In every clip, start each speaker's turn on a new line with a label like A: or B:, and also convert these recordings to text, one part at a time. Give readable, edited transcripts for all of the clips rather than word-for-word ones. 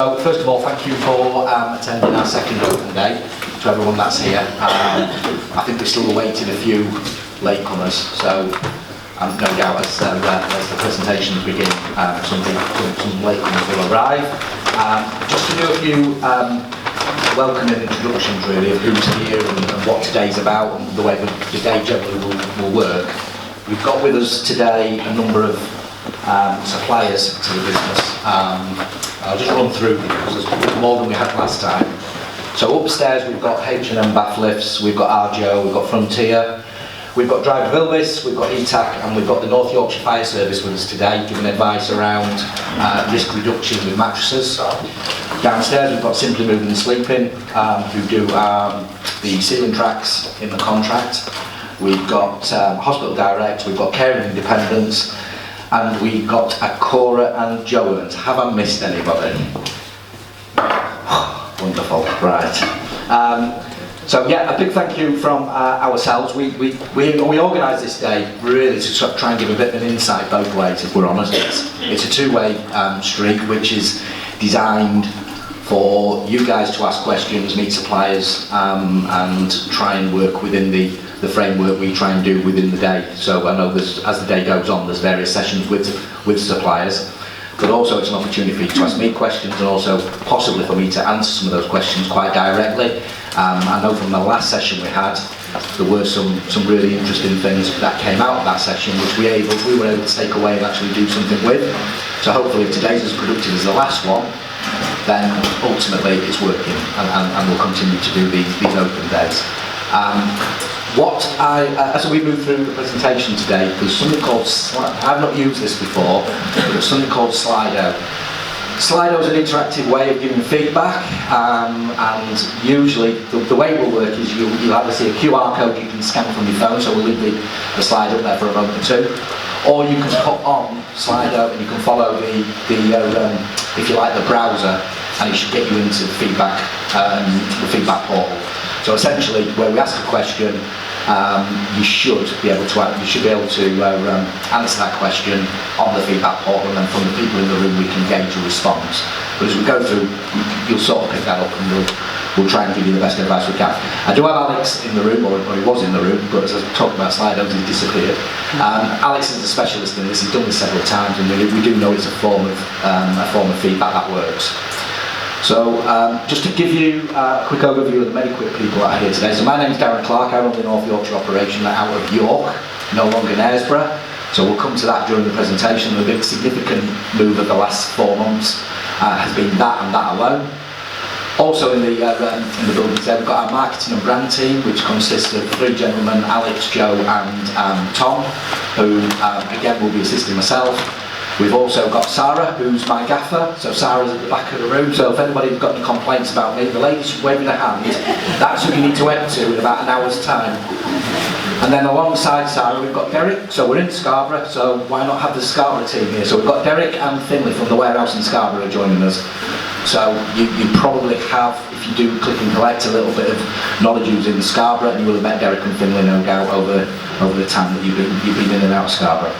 A: So first of all, thank you for attending our second open day, to everyone that's here. I think we're still awaiting a few latecomers, so no doubt as the presentations begin, some latecomers will arrive. Just to do a few welcoming introductions really of who's here and what today's about and the way the day generally will work. We've got with us today a number of suppliers to the business. I'll just run through because there's more than we had last time. So upstairs we've got H&M bath lifts, we've got Arjo, we've got Frontier, we've got Driver Vilvis, we've got ETAC, and we've got the North Yorkshire Fire Service with us today, giving advice around risk reduction with mattresses. Downstairs we've got Simply Moving and Sleeping, who do the ceiling tracks in the contract. We've got Hospital Direct, we've got Care and Independence, and we've got Acora and Joant. Have I missed anybody? Wonderful, right. So yeah, a big thank you from ourselves. We organised this day really to try and give a bit of an insight both ways, if we're honest. It's a two-way street which is designed for you guys to ask questions, meet suppliers, and try and work within the framework we try and do within the day. So I know as the day goes on, there's various sessions with suppliers, but also it's an opportunity for you to ask me questions and also possibly for me to answer some of those questions quite directly. I know from the last session we had, there were some really interesting things that came out of that session which we were able to take away and actually do something with. So hopefully if today's as productive as the last one, then ultimately it's working and we'll continue to do these open days. As we move through the presentation today, there's something called, I've not used this before, but there's something called Slido. Slido is an interactive way of giving feedback, and usually the way it will work is you'll either see a QR code you can scan from your phone, so we'll leave the slide up there for a moment or two, or you can put on Slido and you can follow if you like, the browser, and it should get you into the feedback portal. So essentially, where we ask a question, you should be able to answer that question on the feedback portal, and then from the people in the room we can gauge a response. But as we go through, you'll sort of pick that up, and we'll try and give you the best advice we can. I do have Alex in the room, or he was in the room, but as I talked about Slido, he's disappeared. Alex is a specialist in this. He's done this several times, and we do know it's a form of feedback that works. So just to give you a quick overview of the Medequip people that are here today. So my name's Darren Clark. I run the North Yorkshire operation out of York, no longer Knaresborough. So we'll come to that during the presentation. The big significant move of the last 4 months has been that and that alone. Also in the building today, we've got our marketing and brand team, which consists of 3 gentlemen, Alex, Joe and Tom, who again will be assisting myself. We've also got Sarah, who's my gaffer, so Sarah's at the back of the room, so if anybody's got any complaints about me, the lady's waving her hand, that's who you need to head to in about an hour's time. And then alongside Sarah we've got Derek, so we're in Scarborough, so why not have the Scarborough team here? So we've got Derek and Finley from the warehouse in Scarborough joining us. So you probably have, if you do click and collect, a little bit of knowledge using Scarborough, and you will have met Derek and Finley no doubt over the time that you've been in and out of Scarborough.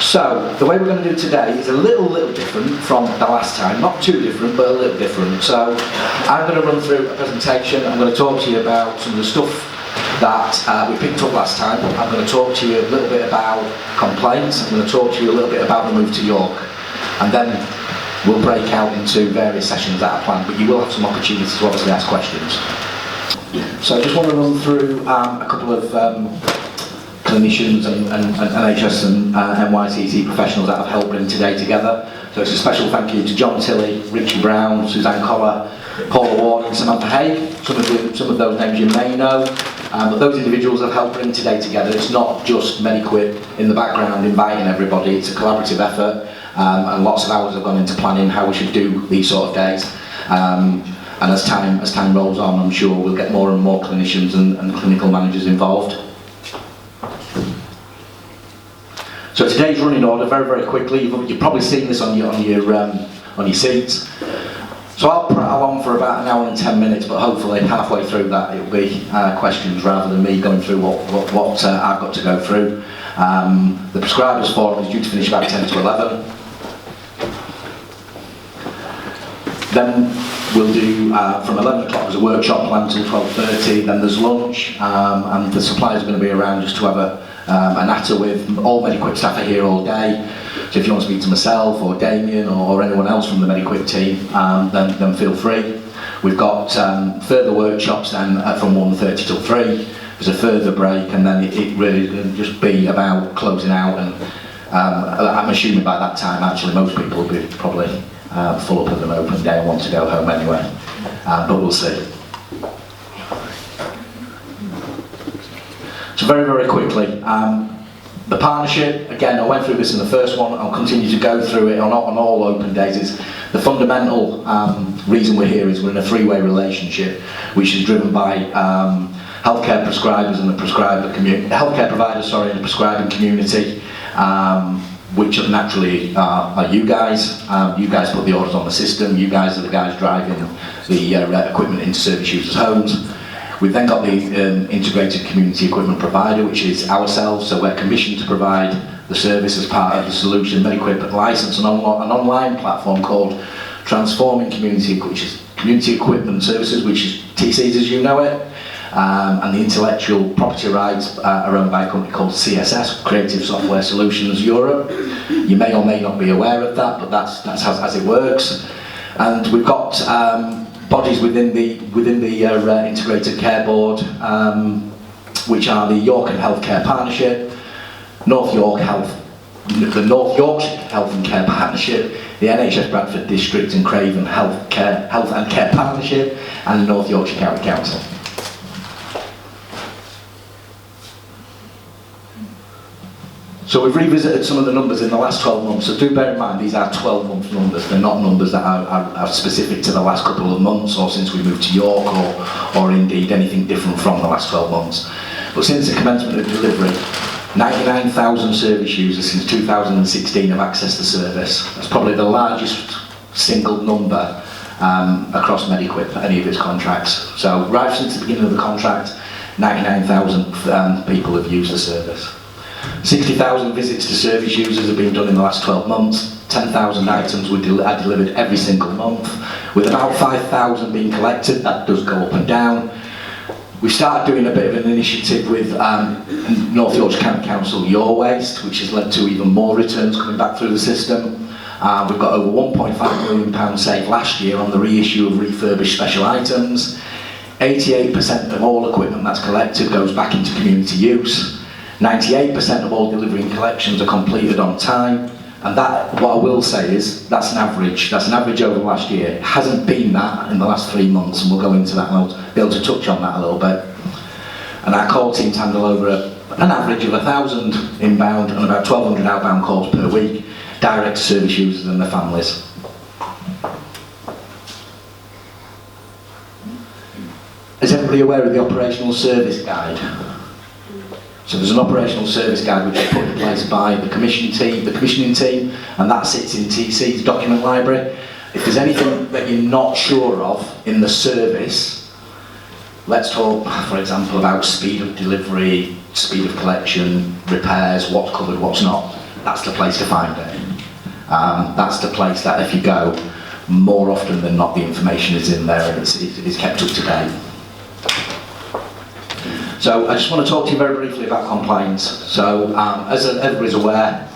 A: So, the way we're going to do today is a little different from the last time. Not too different, but a little different. So, I'm going to run through a presentation. I'm going to talk to you about some of the stuff that we picked up last time. I'm going to talk to you a little bit about complaints. I'm going to talk to you a little bit about the move to York. And then we'll break out into various sessions that are planned, but you will have some opportunities to obviously ask questions. So, I just want to run through a couple of clinicians and NHS and NYCC professionals that have helped bring today together. So it's a special thank you to John Tilley, Richie Brown, Suzanne Collar, Paula Ward and Samantha Haig. Some of those names you may know, but those individuals have helped bring today together. It's not just Medequip in the background inviting everybody, it's a collaborative effort, and lots of hours have gone into planning how we should do these sort of days. And as time rolls on, I'm sure we'll get more and more clinicians and clinical managers involved. So today's running order, very quickly. You've probably seen this on your seats. So I'll prattle on for about an hour and 10 minutes, but hopefully halfway through that it'll be questions rather than me going through what I've got to go through. The prescribers forum is due to finish about 10 to 11. Then we'll do from 11 o'clock there's a workshop planned till 12:30, then there's lunch, and the suppliers are going to be around just to have a natter with. All Medequip staff are here all day, so if you want to speak to myself or Damien or anyone else from the Medequip team, then feel free. We've got further workshops then from 1:30 till 3. There's a further break, and then it really will just be about closing out, and I'm assuming by that time actually most people will be probably full up of an open day and want to go home anyway, but we'll see. So very quickly, the partnership, again I went through this in the first one, I'll continue to go through it on all open days. Is the fundamental reason we're here is we're in a three-way relationship which is driven by healthcare prescribers and the healthcare providers and the prescribing community, which naturally are you guys. You guys put the orders on the system, you guys are the guys driving the equipment into service users' homes. We've then got the integrated community equipment provider, which is ourselves, so we're commissioned to provide the service as part of the solution. Medequip licensed an online platform called Transforming Community, which is Community Equipment Services, which is TCs as you know it. And the intellectual property rights are owned by a company called CSS, Creative Software Solutions Europe. You may or may not be aware of that, but that's as it works. And we've got bodies within the Integrated Care Board, which are the Yorkshire Healthcare Partnership, the North Yorkshire Health and Care Partnership, the NHS Bradford District and Craven Health and Care Partnership, and the North Yorkshire County Council. So we've revisited some of the numbers in the last 12 months, so do bear in mind these are 12-month numbers, they're not numbers that are specific to the last couple of months or since we moved to York or indeed anything different from the last 12 months. But since the commencement of delivery, 99,000 service users since 2016 have accessed the service. That's probably the largest single number across Medequip for any of its contracts. So right since the beginning of the contract, 99,000 people have used the service. 60,000 visits to service users have been done in the last 12 months, 10,000 items are delivered every single month, with about 5,000 being collected. That does go up and down. We started doing a bit of an initiative with North Yorkshire County Council Your Waste, which has led to even more returns coming back through the system. We've got over £1.5 million saved last year on the reissue of refurbished special items. 88% of all equipment that's collected goes back into community use. 98% of all delivery and collections are completed on time, and that, what I will say is, that's an average over the last year. It hasn't been that in the last 3 months, and we'll go into that and I'll be able to touch on that a little bit. And our call teams handle over an average of 1,000 inbound and about 1,200 outbound calls per week, direct to service users and their families. Is everybody aware of the operational service guide? So there's an operational service guide which is put in place by the commissioning team, and that sits in TC's document library. If there's anything that you're not sure of in the service, let's talk, for example, about speed of delivery, speed of collection, repairs, what's covered, what's not. That's the place to find it. That's the place that if you go, more often than not the information is in there and it's kept up to date. So I just want to talk to you very briefly about compliance. So as everybody's aware,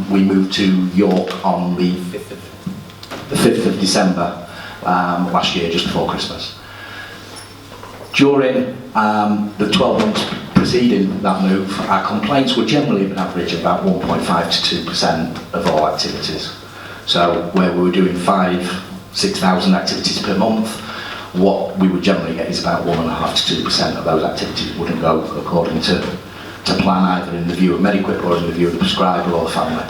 A: we moved to York on the 5th of December last year, just before Christmas. During the 12 months preceding that move, our complaints were generally an average of about 1.5 to 2% of all activities. So where we were doing 6,000 activities per month, what we would generally get is about 1.5 to 2% of those activities wouldn't go according to plan, either in the view of Medequip or in the view of the prescriber or the family.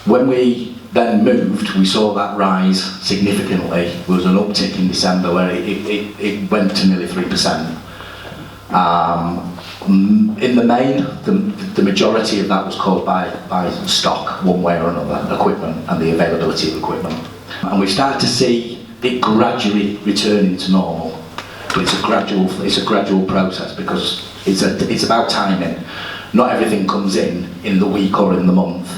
A: When we then moved, we saw that rise significantly. There was an uptick in December where it went to nearly 3%. In the main, the majority of that was caused by stock, one way or another, equipment and the availability of equipment. And we started to see it gradually returning to normal, but it's a gradual process because it's about timing. Not everything comes in the week or in the month.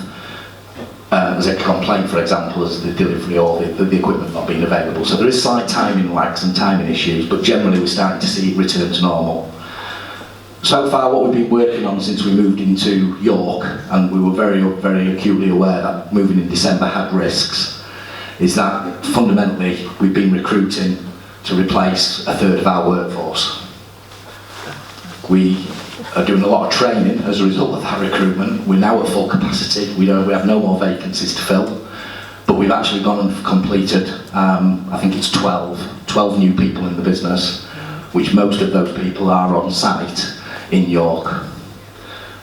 A: There's a complaint, for example, as the delivery or the equipment not being available. So there is slight timing lags and timing issues, but generally we're starting to see it return to normal. So far, what we've been working on since we moved into York, and we were very, very acutely aware that moving in December had risks, is that fundamentally we've been recruiting to replace a third of our workforce. We are doing a lot of training as a result of that recruitment. We're now at full capacity. We have no more vacancies to fill, but we've actually gone and completed, I think it's 12 new people in the business, which most of those people are on site in York.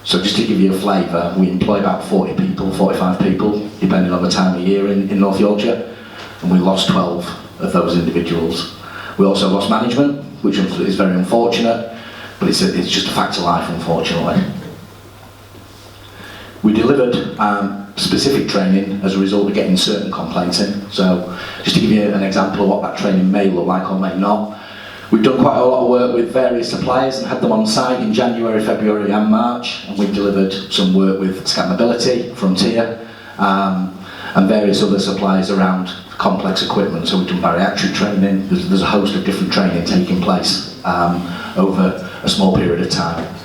A: So just to give you a flavour, we employ about 40 people, 45 people, depending on the time of year in North Yorkshire, and we lost 12 of those individuals. We also lost management, which is very unfortunate, but it's just a fact of life, unfortunately. We delivered specific training as a result of getting certain complaints in. So just to give you an example of what that training may look like or may not, we've done quite a lot of work with various suppliers and had them on site in January, February and March, and we've delivered some work with Scan Mobility, Frontier, and various other suppliers around complex equipment. So we've done bariatric training. There's a host of different training taking place over a small period of time.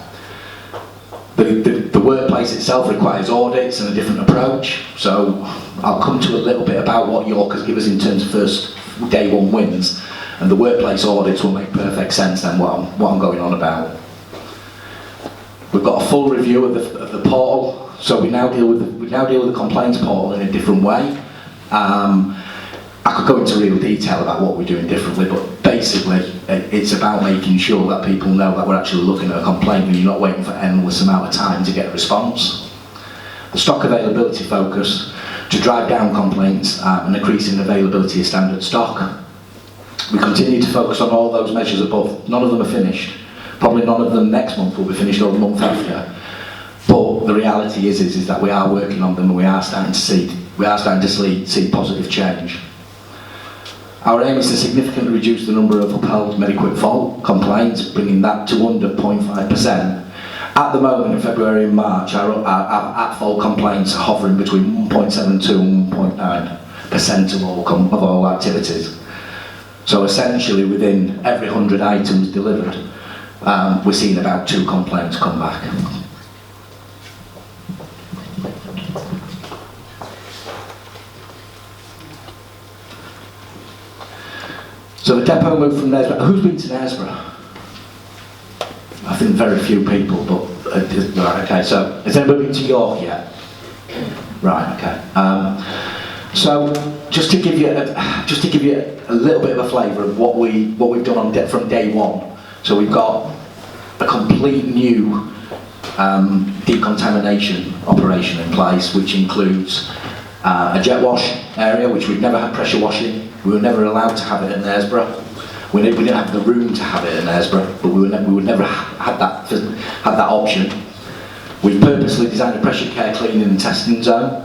A: The workplace itself requires audits and a different approach, so I'll come to a little bit about what York has given us in terms of first day one wins, and the workplace audits will make perfect sense then what I'm going on about. We've got a full review of the portal, so we now deal with the complaints portal in a different way. I could go into real detail about what we're doing differently, but basically it's about making sure that people know that we're actually looking at a complaint and you're not waiting for an endless amount of time to get a response. The stock availability focus to drive down complaints and increasing availability of standard stock. We continue to focus on all those measures above. None of them are finished. Probably none of them next month will be finished or the month after. But the reality is that we are working on them and we are starting to see positive change. Our aim is to significantly reduce the number of upheld Medequip fault complaints, bringing that to under 0.5%. At the moment, in February and March, our at-fault complaints are hovering between 1.72 and 1.9% of all activities. So essentially, within every 100 items delivered, we're seeing about 2 complaints come back. So the depot moved from Knaresborough. Who's been to Knaresborough? I think very few people, but right, okay. So has anybody been to York yet? Right, okay. So just to give you a little bit of a flavour of what we've done from day one. So we've got a complete new decontamination operation in place, which includes a jet wash area, which we've never had pressure washing. We were never allowed to have it at Knaresborough. We didn't have the room to have it at Knaresborough, but we would never had that option. We've purposely designed a pressure care cleaning and testing zone.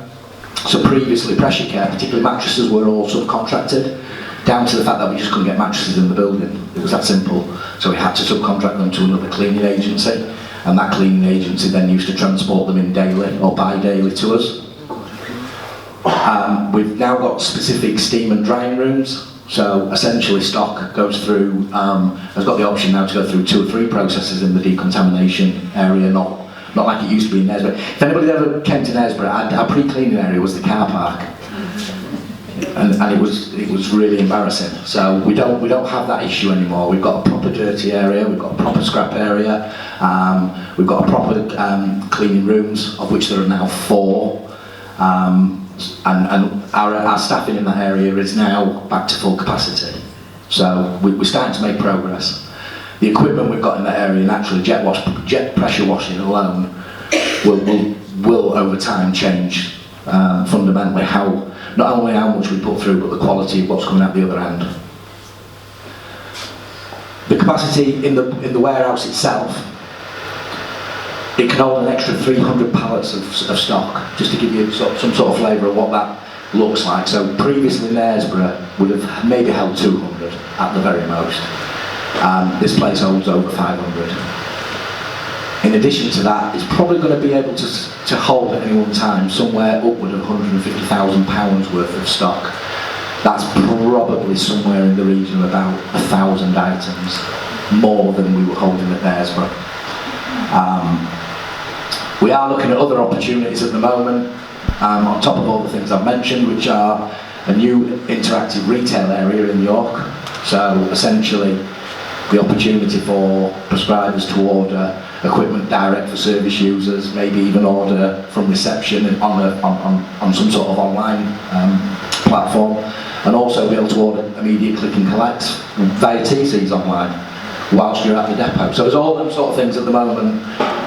A: So previously, pressure care, particularly mattresses, were all subcontracted, down to the fact that we just couldn't get mattresses in the building. It was that simple. So we had to subcontract them to another cleaning agency, and that cleaning agency then used to transport them in daily or bi-daily to us. We've now got specific steam and drying rooms, so essentially stock goes through, has got the option now to go through 2 or 3 processes in the decontamination area, not like it used to be in Knaresborough. If anybody ever came to Knaresborough, our pre-cleaning area was the car park, and it was really embarrassing. So we don't have that issue anymore. We've got a proper dirty area, we've got a proper scrap area, we've got a proper cleaning rooms, of which there are now 4. And our staffing in that area is now back to full capacity. So we're starting to make progress. The equipment we've got in that area, naturally jet pressure washing alone, will over time change fundamentally not only how much we put through, but the quality of what's coming out the other end. The capacity in the warehouse itself, it can hold an extra 300 pallets of stock, just to give you some sort of flavour of what that looks like. So previously Knaresborough would have maybe held 200 at the very most. This place holds over 500. In addition to that, it's probably going to be able to to hold at any one time somewhere upward of £150,000 worth of stock. That's probably somewhere in the region of about 1,000 items, more than we were holding at Knaresborough. We are looking at other opportunities at the moment, on top of all the things I've mentioned, which are a new interactive retail area in York. So essentially, the opportunity for prescribers to order equipment direct for service users, maybe even order from reception on some sort of online platform, and also be able to order immediate click and collect via TCs online whilst you're at the depot. So there's all them sort of things at the moment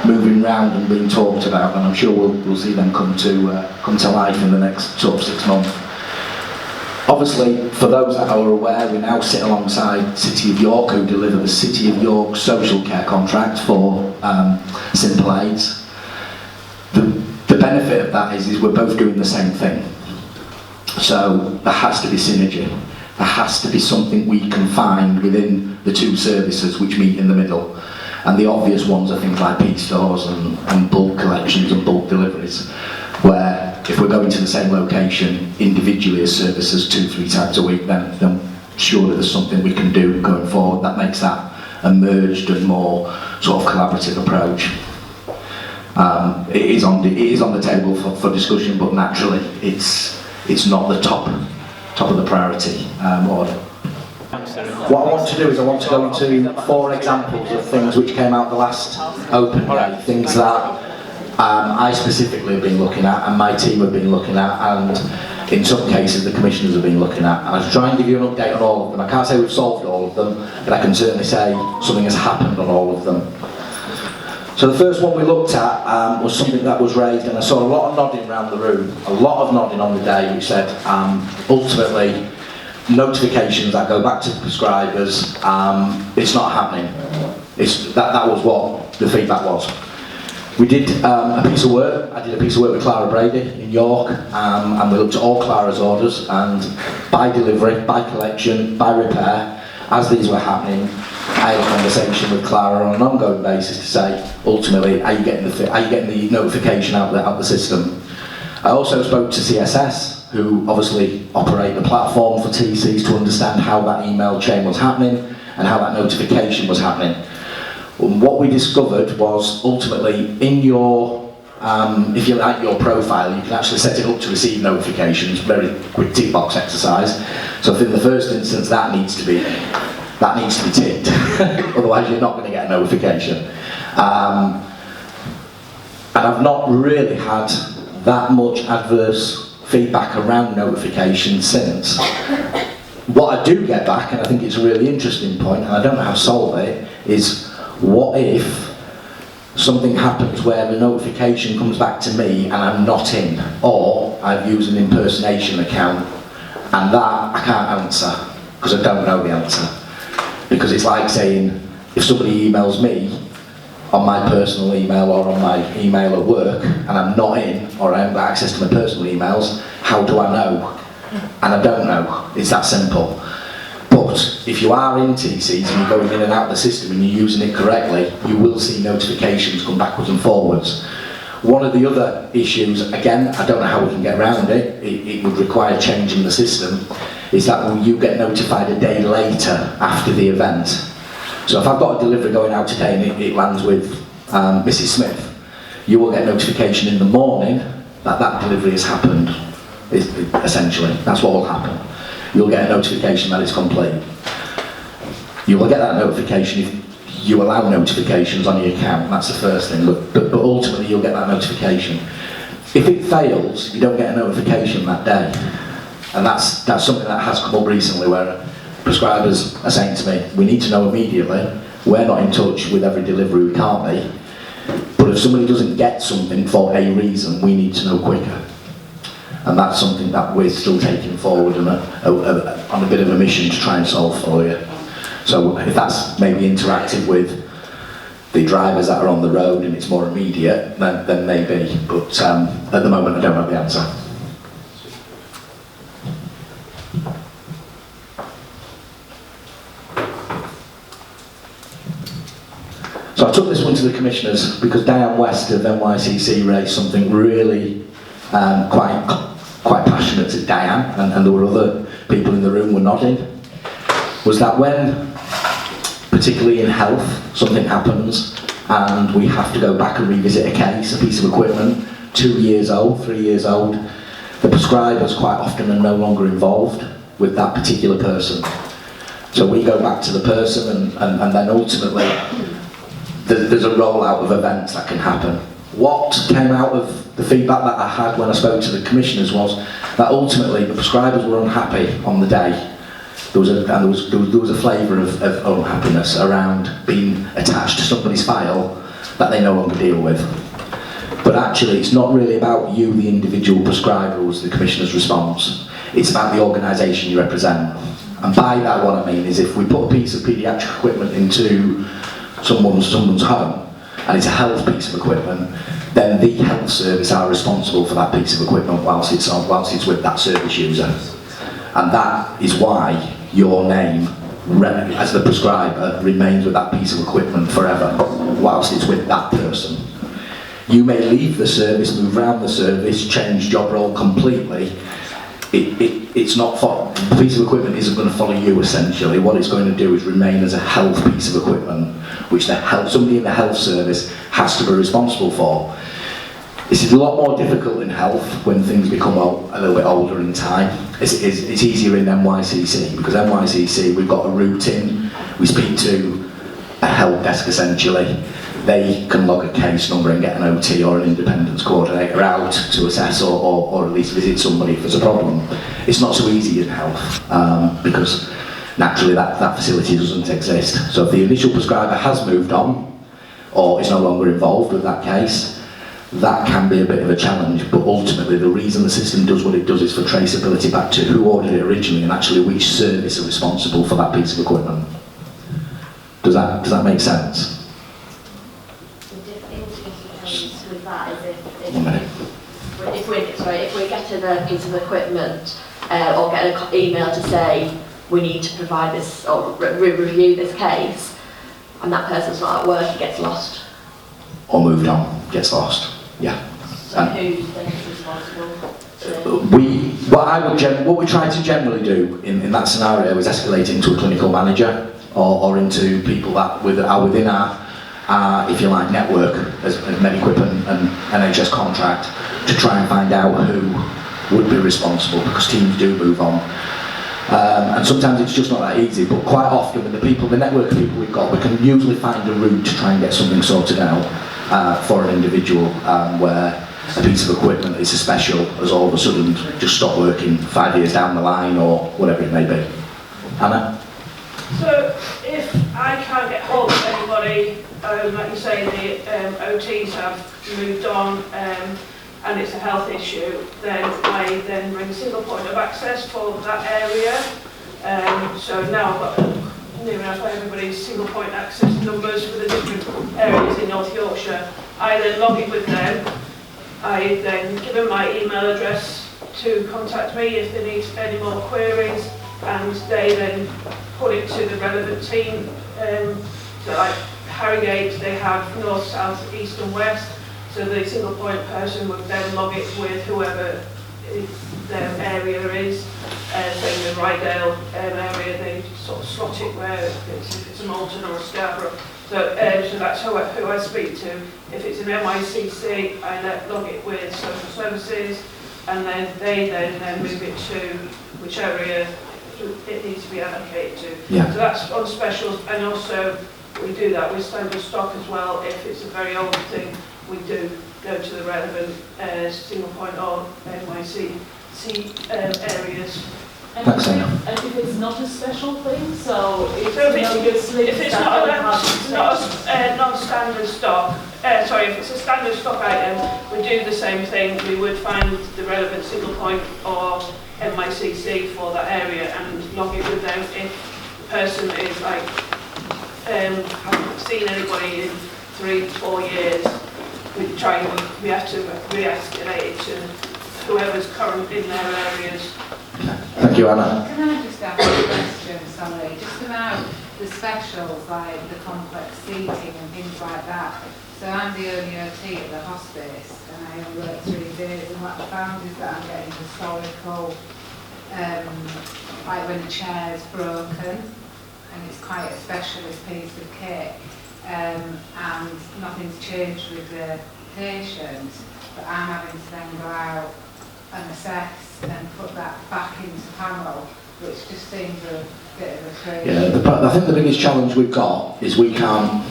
A: moving round and being talked about, and I'm sure we'll see them come to life in the next sort of 6 months. Obviously, for those that are aware, we now sit alongside City of York, who deliver the City of York social care contract for Simple Aids. The benefit of that is we're both doing the same thing. So there has to be synergy. There has to be something we can find within the two services which meet in the middle. And the obvious ones are things like P-stores and bulk collections and bulk deliveries, where if we're going to the same location individually as services 2-3 times a week, then surely there's something we can do going forward that makes that a merged and more sort of collaborative approach. It is on the table for discussion, but naturally it's not the top of the priority order. What I want to do is I want to go into 4 examples of things which came out the last open day, things that I specifically have been looking at and my team have been looking at, and in some cases the commissioners have been looking at. And I'll try and give you an update on all of them. I can't say we've solved all of them, but I can certainly say something has happened on all of them. So the first one we looked at was something that was raised, and I saw a lot of nodding around the room, a lot of nodding on the day, which said ultimately notifications that go back to the prescribers, it's not happening. That was what the feedback was. We did a piece of work. I did a piece of work with Clara Brady in York, and we looked at all Clara's orders, and by delivery, by collection, by repair, as these were happening, I had a conversation with Clara on an ongoing basis to say, ultimately, are you getting the notification out the system? I also spoke to CSS, who obviously operate the platform for TCs, to understand how that email chain was happening and how that notification was happening. And what we discovered was ultimately in your, if you like, your profile, you can actually set it up to receive notifications, very quick tick box exercise. So if in the first instance that needs to be ticked, otherwise you're not going to get a notification. And I've not really had that much adverse feedback around notifications since. What I do get back, and I think it's a really interesting point, and I don't know how to solve it, is what if something happens where the notification comes back to me and I'm not in, or I've used an impersonation account, and that I can't answer because I don't know the answer. Because it's like saying, if somebody emails me on my personal email or on my email at work and I'm not in, or I haven't got access to my personal emails, how do I know? And I don't know. It's that simple. But if you are in TCs and you're going in and out of the system and you're using it correctly, you will see notifications come backwards and forwards. One of the other issues, again, I don't know how we can get around it, it would require changing the system, is that you get notified a day later after the event. So if I've got a delivery going out today and it lands with Mrs. Smith, you will get notification in the morning that that delivery has happened, essentially. That's what will happen. You'll get a notification that it's complete. You will get that notification if you allow notifications on your account. That's the first thing, but ultimately you'll get that notification. If it fails, you don't get a notification that day. And that's something that has come up recently, where prescribers are saying to me, we need to know immediately. We're not in touch with every delivery, we can't be. But if somebody doesn't get something for a reason, we need to know quicker. And that's something that we're still taking forward on a bit of a mission to try and solve for you. So if that's maybe interactive with the drivers that are on the road and it's more immediate, then maybe. But at the moment I don't have the answer. So I took this one to the commissioners because Diane West of NYCC raised something really quite passionate to Diane, and there were other people in the room were nodding, was that when, particularly in health, something happens and we have to go back and revisit a case, a piece of equipment, 2 years old, 3 years old, the prescribers quite often are no longer involved with that particular person. So we go back to the person and then ultimately there's a rollout of events that can happen. What came out of the feedback that I had when I spoke to the commissioners was that ultimately the prescribers were unhappy on the day. There was a flavour of unhappiness around being attached to somebody's file that they no longer deal with. But actually it's not really about you, the individual prescriber, was the commissioner's response. It's about the organisation you represent. And by that what I mean is if we put a piece of paediatric equipment into someone's home, and it's a health piece of equipment, then the health service are responsible for that piece of equipment whilst it's with that service user. And that is why your name, as the prescriber, remains with that piece of equipment forever, whilst it's with that person. You may leave the service, move around the service, change job role completely. It's not the piece of equipment isn't going to follow you essentially. What it's going to do is remain as a health piece of equipment, which somebody in the health service has to be responsible for. This is a lot more difficult in health when things become a little bit older in time. It's easier in NYCC because NYCC we've got a route in, we speak to a help desk essentially. They can log a case number and get an OT or an independence coordinator out to assess or at least visit somebody if there's a problem. It's not so easy in health because naturally that facility doesn't exist. So if the initial prescriber has moved on or is no longer involved with that case, that can be a bit of a challenge, but ultimately the reason the system does what it does is for traceability back to who ordered it originally and actually which service are responsible for that piece of equipment. Does that make sense?
B: With that is if we get a piece of equipment or get an email to say we need to provide this or review this case, and that person's not at work, it gets lost.
A: Or moved on, gets lost. Yeah.
B: So who's then responsible?
A: What we try to generally do in that scenario is escalate into a clinical manager or into people that are within our, if you like, network as Medequip and NHS contract to try and find out who would be responsible because teams do move on. And sometimes it's just not that easy, but quite often with the network of people we've got, we can usually find a route to try and get something sorted out for an individual where a piece of equipment that is a special has all of a sudden just stopped working 5 years down the line or whatever it may be. Anna?
C: So if I can't get hold of anybody, like you say, the OTs have moved on and it's a health issue, then I then bring a single point of access for that area. So now I've got near enough everybody's single point access numbers for the different areas in North Yorkshire. I then log in with them. I then give them my email address to contact me if they need any more queries, and they then put it to the relevant team. So like Harrogate, they have north, south, east and west. So the single point person would then log it with whoever their area is. So in the Rydale area, they sort of slot it where if it's a Moulton or a Scarborough. So that's who I speak to. If it's an MICC, I log it with social services, and then they then move it to which area it needs to be allocated to.
A: Yeah.
C: So that's on specials, and also we do that with standard stock as well. If it's a very old thing, we do go to the relevant single point or NYCC areas.
D: And if it's not a special thing, so if
C: it's not a non-standard stock, if it's a standard stock item, we do the same thing. We would find the relevant single point or MICC for that area and log it with them. If the person is like haven't seen anybody in 3-4 years, we have to re-escalate it to whoever's current in their areas.
A: Thank you, Anna.
E: Can I just ask a question, sorry, just about the specials like the complex seating and things like that. So I'm the only OT at the hospice, and I only work 3 days, and what I found is that I'm getting historical, like when the chair's broken, and it's quite a specialist piece of kit, and nothing's changed with the patient, but I'm having to then go out and assess and put that back into panel, which just seems a bit of a crazy.
A: Yeah, I think the biggest challenge we've got is we can't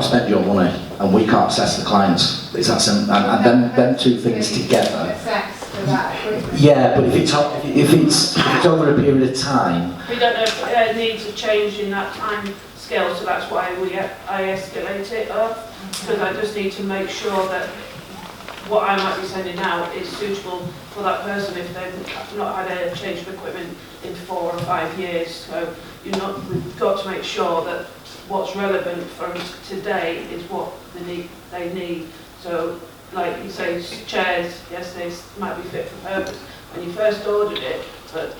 A: spend your money and we can't assess the clients. It's that simple. And them two things together.
E: Assess for that equipment.
A: Yeah, but if it's over a period of time.
C: We don't know if it needs a change in that time scale, so that's why I escalate it up, because I just need to make sure that what I might be sending out is suitable for that person if they've not had a change of equipment in 4 or 5 years. So we've got to make sure that what's relevant for today is what they need. So, like you say, chairs, yes, they might be fit for purpose when you first ordered it, but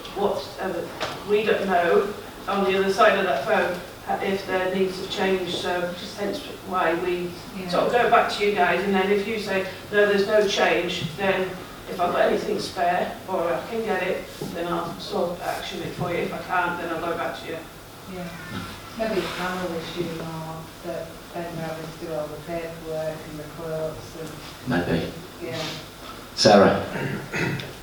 C: we don't know on the other side of that phone if their needs have changed. So hence why we sort of go back to you guys, and then if you say no, there's no change, then if I've got anything spare or I can get it, then I'll sort of action it for you. If I can't, then I'll go back to you.
E: Yeah. Maybe a panel issue more, that then they're having to do all the paperwork and the quotes and...
A: Maybe.
E: Yeah.
A: Sarah?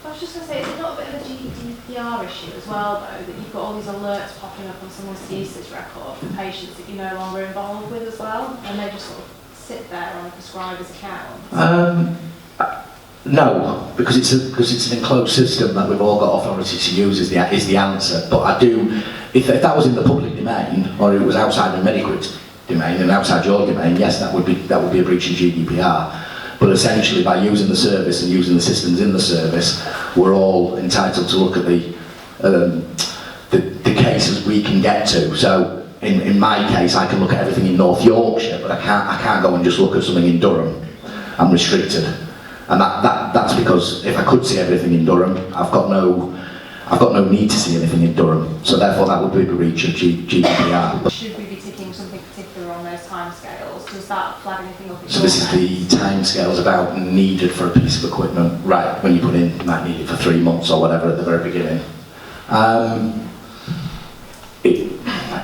F: I was just going to say, is it not a bit of a GDPR issue as well, though, that you've got all these alerts popping up on someone's usage record for patients that you're no longer involved with as well, and they just sort of sit there on a prescriber's account?
A: No, because it's an enclosed system that we've all got authority to use is the answer. But I do, if that was in the public domain or it was outside the Medequip's domain and outside your domain, yes, that would be a breach of GDPR. But essentially, by using the service and using the systems in the service, we're all entitled to look at the cases we can get to. So in my case, I can look at everything in North Yorkshire, but I can't go and just look at something in Durham. I'm restricted. And that's because if I could see everything in Durham, I've got no need to see anything in Durham. So therefore, that would be a breach of GDPR.
F: Should we be ticking something particular on those timescales? Does that flag anything up?
A: So this is the timescales about needed for a piece of equipment. Right, when you put in, you might need it for 3 months or whatever at the very beginning.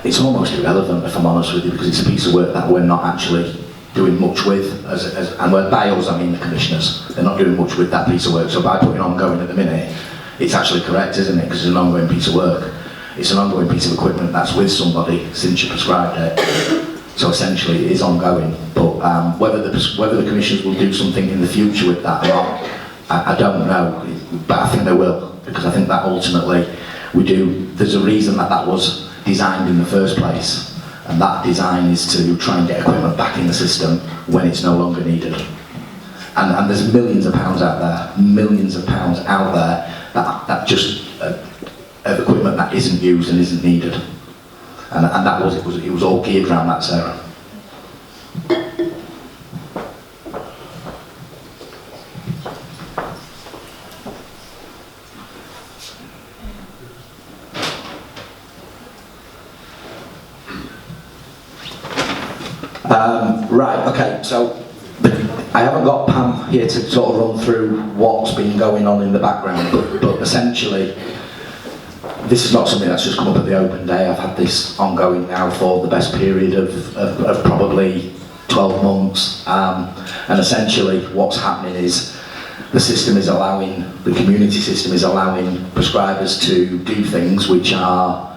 A: It's almost irrelevant, if I'm honest with you, because it's a piece of work that we're not actually doing much with, and by us I mean the commissioners. They're not doing much with that piece of work, so by putting ongoing at the minute, it's actually correct, isn't it? Because it's an ongoing piece of work. It's an ongoing piece of equipment that's with somebody since you prescribed it. So essentially it is ongoing, but whether the commissioners will do something in the future with that or not, I don't know, but I think they will, because I think that ultimately there's a reason that was designed in the first place. And that design is to try and get equipment back in the system when it's no longer needed. And there's millions of pounds out there that just of equipment that isn't used and isn't needed. And that it was all geared around that, Sarah. Right, okay, so I haven't got Pam here to sort of run through what's been going on in the background, but essentially, this is not something that's just come up at the open day. I've had this ongoing now for the best period of probably 12 months, and essentially what's happening is the community system is allowing prescribers to do things which are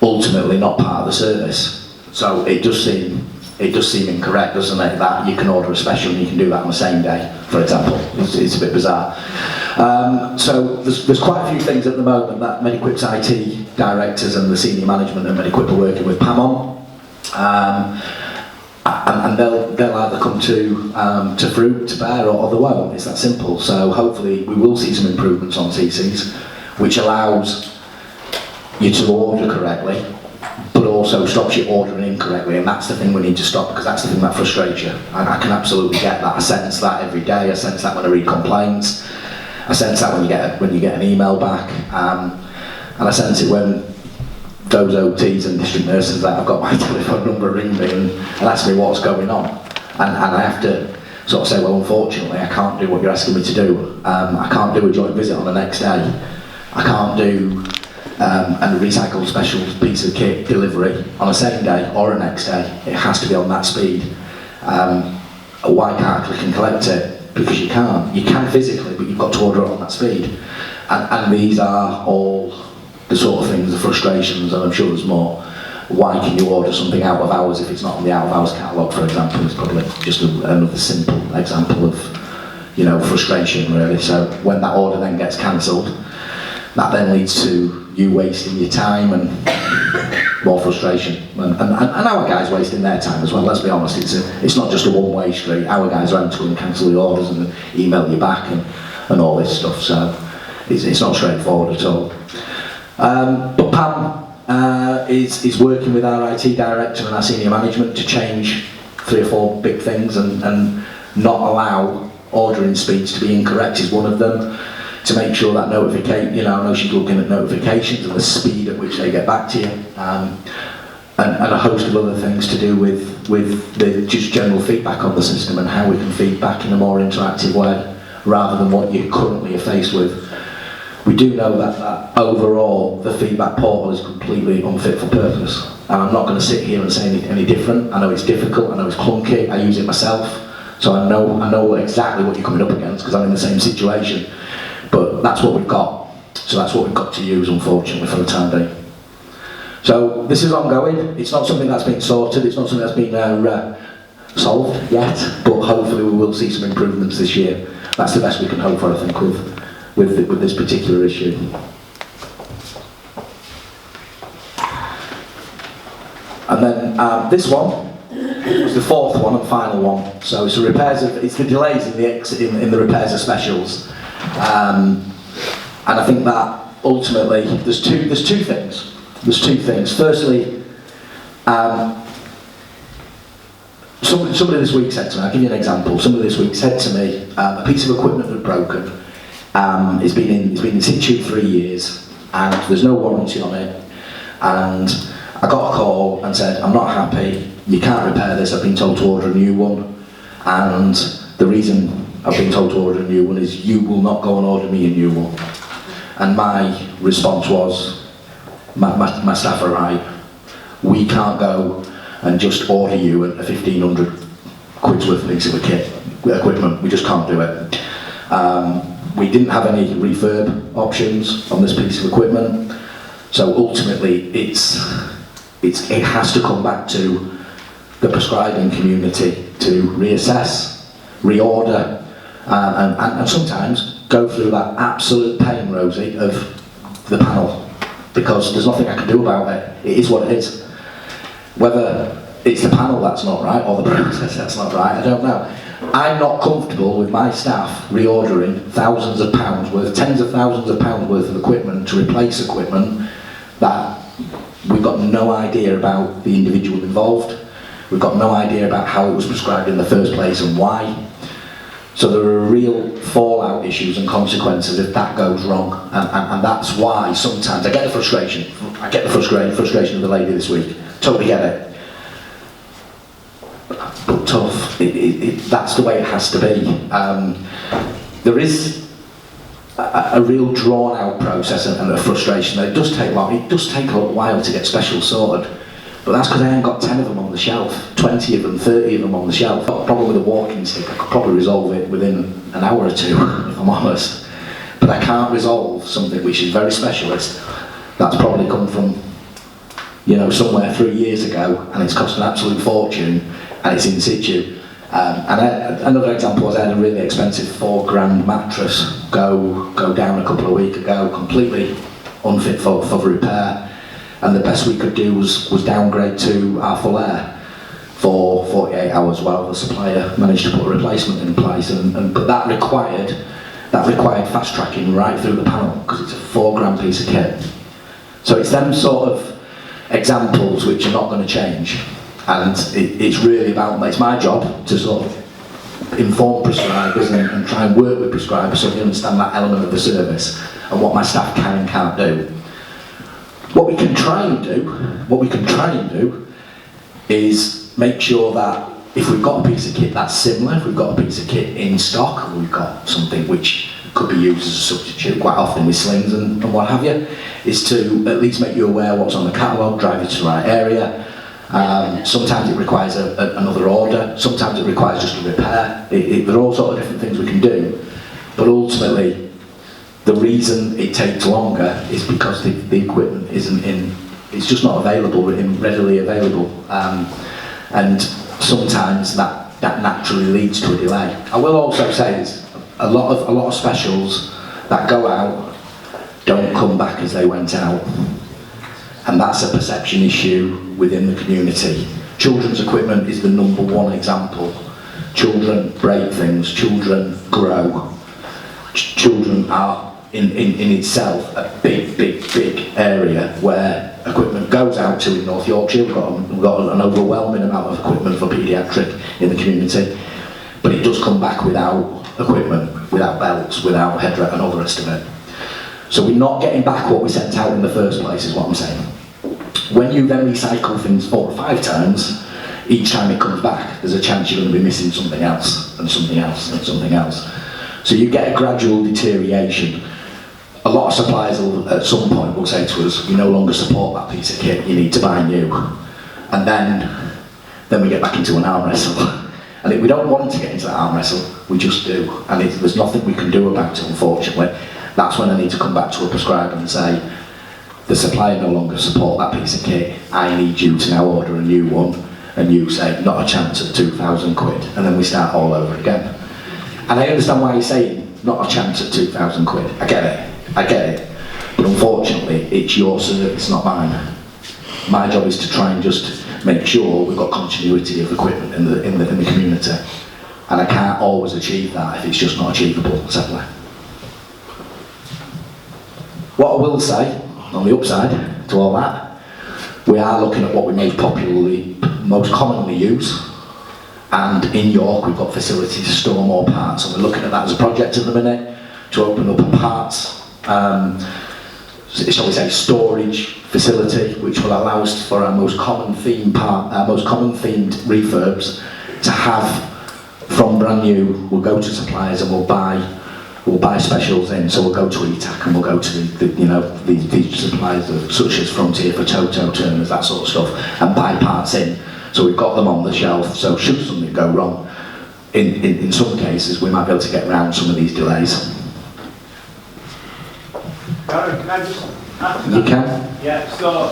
A: ultimately not part of the service. So it does seem incorrect, doesn't it, that you can order a special and you can do that on the same day, for example. It's a bit bizarre. So there's quite a few things at the moment that Medequip's IT directors and the senior management of Medequip are working with Pam on. And they'll either come to fruit, to bear, or they won't. It's that simple. So hopefully we will see some improvements on TCs, which allows you to order correctly, but also stops you ordering incorrectly, and that's the thing we need to stop, because that's the thing that frustrates you. And I can absolutely get that. I sense that every day. I sense that when I read complaints. I sense that when you get an email back, and I sense it when those OTs and district nurses that have got my telephone number ring me and ask me what's going on. And I have to sort of say, well, unfortunately, I can't do what you're asking me to do. I can't do a joint visit on the next day. I can't do a recycled special piece of kit delivery on the same day or the next day. It has to be on that speed. Why can't I click and collect it? Because you can't. You can physically, but you've got to order it on that speed. And these are all the sort of things, the frustrations, and I'm sure there's more. Why can you order something out of hours if it's not on the out of hours catalogue, for example? It's probably just another simple example of, frustration really. So when that order then gets cancelled, that then leads to you wasting your time and more frustration. And our guys wasting their time as well, let's be honest. It's not just a one-way street. Our guys are having to go and cancel the orders and email you back and all this stuff. So it's not straightforward at all. But Pam is working with our IT director and our senior management to change 3 or 4 big things and not allow ordering speeds to be incorrect is one of them. To make sure that I know she's looking at notifications and the speed at which they get back to you, and a host of other things to do with the just general feedback on the system and how we can feed back in a more interactive way rather than what you currently are faced with. We do know that overall the feedback portal is completely unfit for purpose, and I'm not going to sit here and say any different. I know it's difficult, I know it's clunky, I use it myself, so I know exactly what you're coming up against because I'm in the same situation. But that's what we've got. So that's what we've got to use, unfortunately, for the time being. So this is ongoing. It's not something that's been sorted. It's not something that's been solved yet. But hopefully we will see some improvements this year. That's the best we can hope for, I think, with this particular issue. And then this one was the 4th one and final one. So it's the delays in the repairs of specials. And I think that ultimately there's two things. Firstly, somebody this week said to me, I'll give you an example. Somebody this week said to me, a piece of equipment had broken. It's been in situ 3 years, and there's no warranty on it. And I got a call and said, I'm not happy. You can't repair this. I've been told to order a new one, and the reason I've been told to order a new one is you will not go and order me a new one. And my response was, my staff are right. We can't go and just order you a 1,500 quid's worth of piece of equipment. We just can't do it. We didn't have any refurb options on this piece of equipment. So ultimately, it has to come back to the prescribing community to reassess, reorder, and sometimes go through that absolute pain, Rosie, of the panel, because there's nothing I can do about it. It is what it is. Whether it's the panel that's not right or the process that's not right, I don't know. I'm not comfortable with my staff reordering thousands of pounds worth, tens of thousands of pounds worth of equipment to replace equipment that we've got no idea about the individual involved. We've got no idea about how it was prescribed in the first place and why. So there are real fallout issues and consequences if that goes wrong, and that's why sometimes I get the frustration. I get the frustration of the lady this week. Totally get it. But tough. That's the way it has to be. There is a real drawn-out process and a frustration. It does take long. It does take a while to get special sorted. But that's because I ain't got 10 of them on the shelf, 20 of them, 30 of them on the shelf. Got a problem with a walking stick, I could probably resolve it within an hour or two, if I'm honest. But I can't resolve something which is very specialist. That's probably come from, somewhere 3 years ago, and it's cost an absolute fortune, and it's in situ. Another example was I had a really expensive £4,000 mattress go down a couple of weeks ago, completely unfit for repair. And the best we could do was downgrade to our full air for 48 hours while the supplier managed to put a replacement in place. But that required fast tracking right through the panel because it's a £4,000 piece of kit. So it's them sort of examples which are not going to change. And it's really it's my job to sort of inform prescribers and try and work with prescribers so they understand that element of the service and what my staff can and can't do. What we we can try and do is make sure that if we've got a piece of kit that's similar, if we've got a piece of kit in stock, and we've got something which could be used as a substitute quite often with slings and what have you, is to at least make you aware what's on the catalogue, drive you to the right area. Sometimes it requires another order, sometimes it requires just a repair. There are all sorts of different things we can do, but ultimately the reason it takes longer is because the equipment isn't it's just not readily available, and sometimes that naturally leads to a delay. I will also say there's a lot of specials that go out don't come back as they went out, and that's a perception issue within the community. Children's equipment is the number one example. Children break things, children grow. Children are in itself a big area where equipment goes out to in North Yorkshire. We've got an overwhelming amount of equipment for paediatric in the community, but it does come back without equipment, without belts, without headrest and all the rest of it. So we're not getting back what we sent out in the first place, is what I'm saying. When you then recycle things 4 or 5 times, each time it comes back, there's a chance you're going to be missing something else, and something else, and something else. So you get a gradual deterioration. A lot of suppliers will, at some point, will say to us, we no longer support that piece of kit, you need to buy new. And then we get back into an arm wrestle. And we don't want to get into that arm wrestle, we just do. And there's nothing we can do about it, unfortunately. That's when I need to come back to a prescriber and say, the supplier no longer support that piece of kit, I need you to now order a new one, and you say, not a chance at 2,000 quid, and then we start all over again. And I understand why you're saying, not a chance at 2,000 quid, I get it, but unfortunately, it's your service, not mine. My job is to try and just make sure we've got continuity of equipment in the community, and I can't always achieve that if it's just not achievable, sadly. What I will say, on the upside to all that, we are looking at what we most commonly use, and in York we've got facilities to store more parts, and we're looking at that as a project at the minute to open up a parts, shall we say, storage facility, which will allow us for our most common themed refurbs to have from brand new. We'll go to suppliers and we'll buy specials in, so we'll go to ETAC and we'll go to these suppliers such as Frontier for Toto turners, that sort of stuff, and buy parts in. So we've got them on the shelf, so should something go wrong, in some cases we might be able to get around some of these delays.
G: Darren, can I just add to that?
A: You can?
G: Yeah, so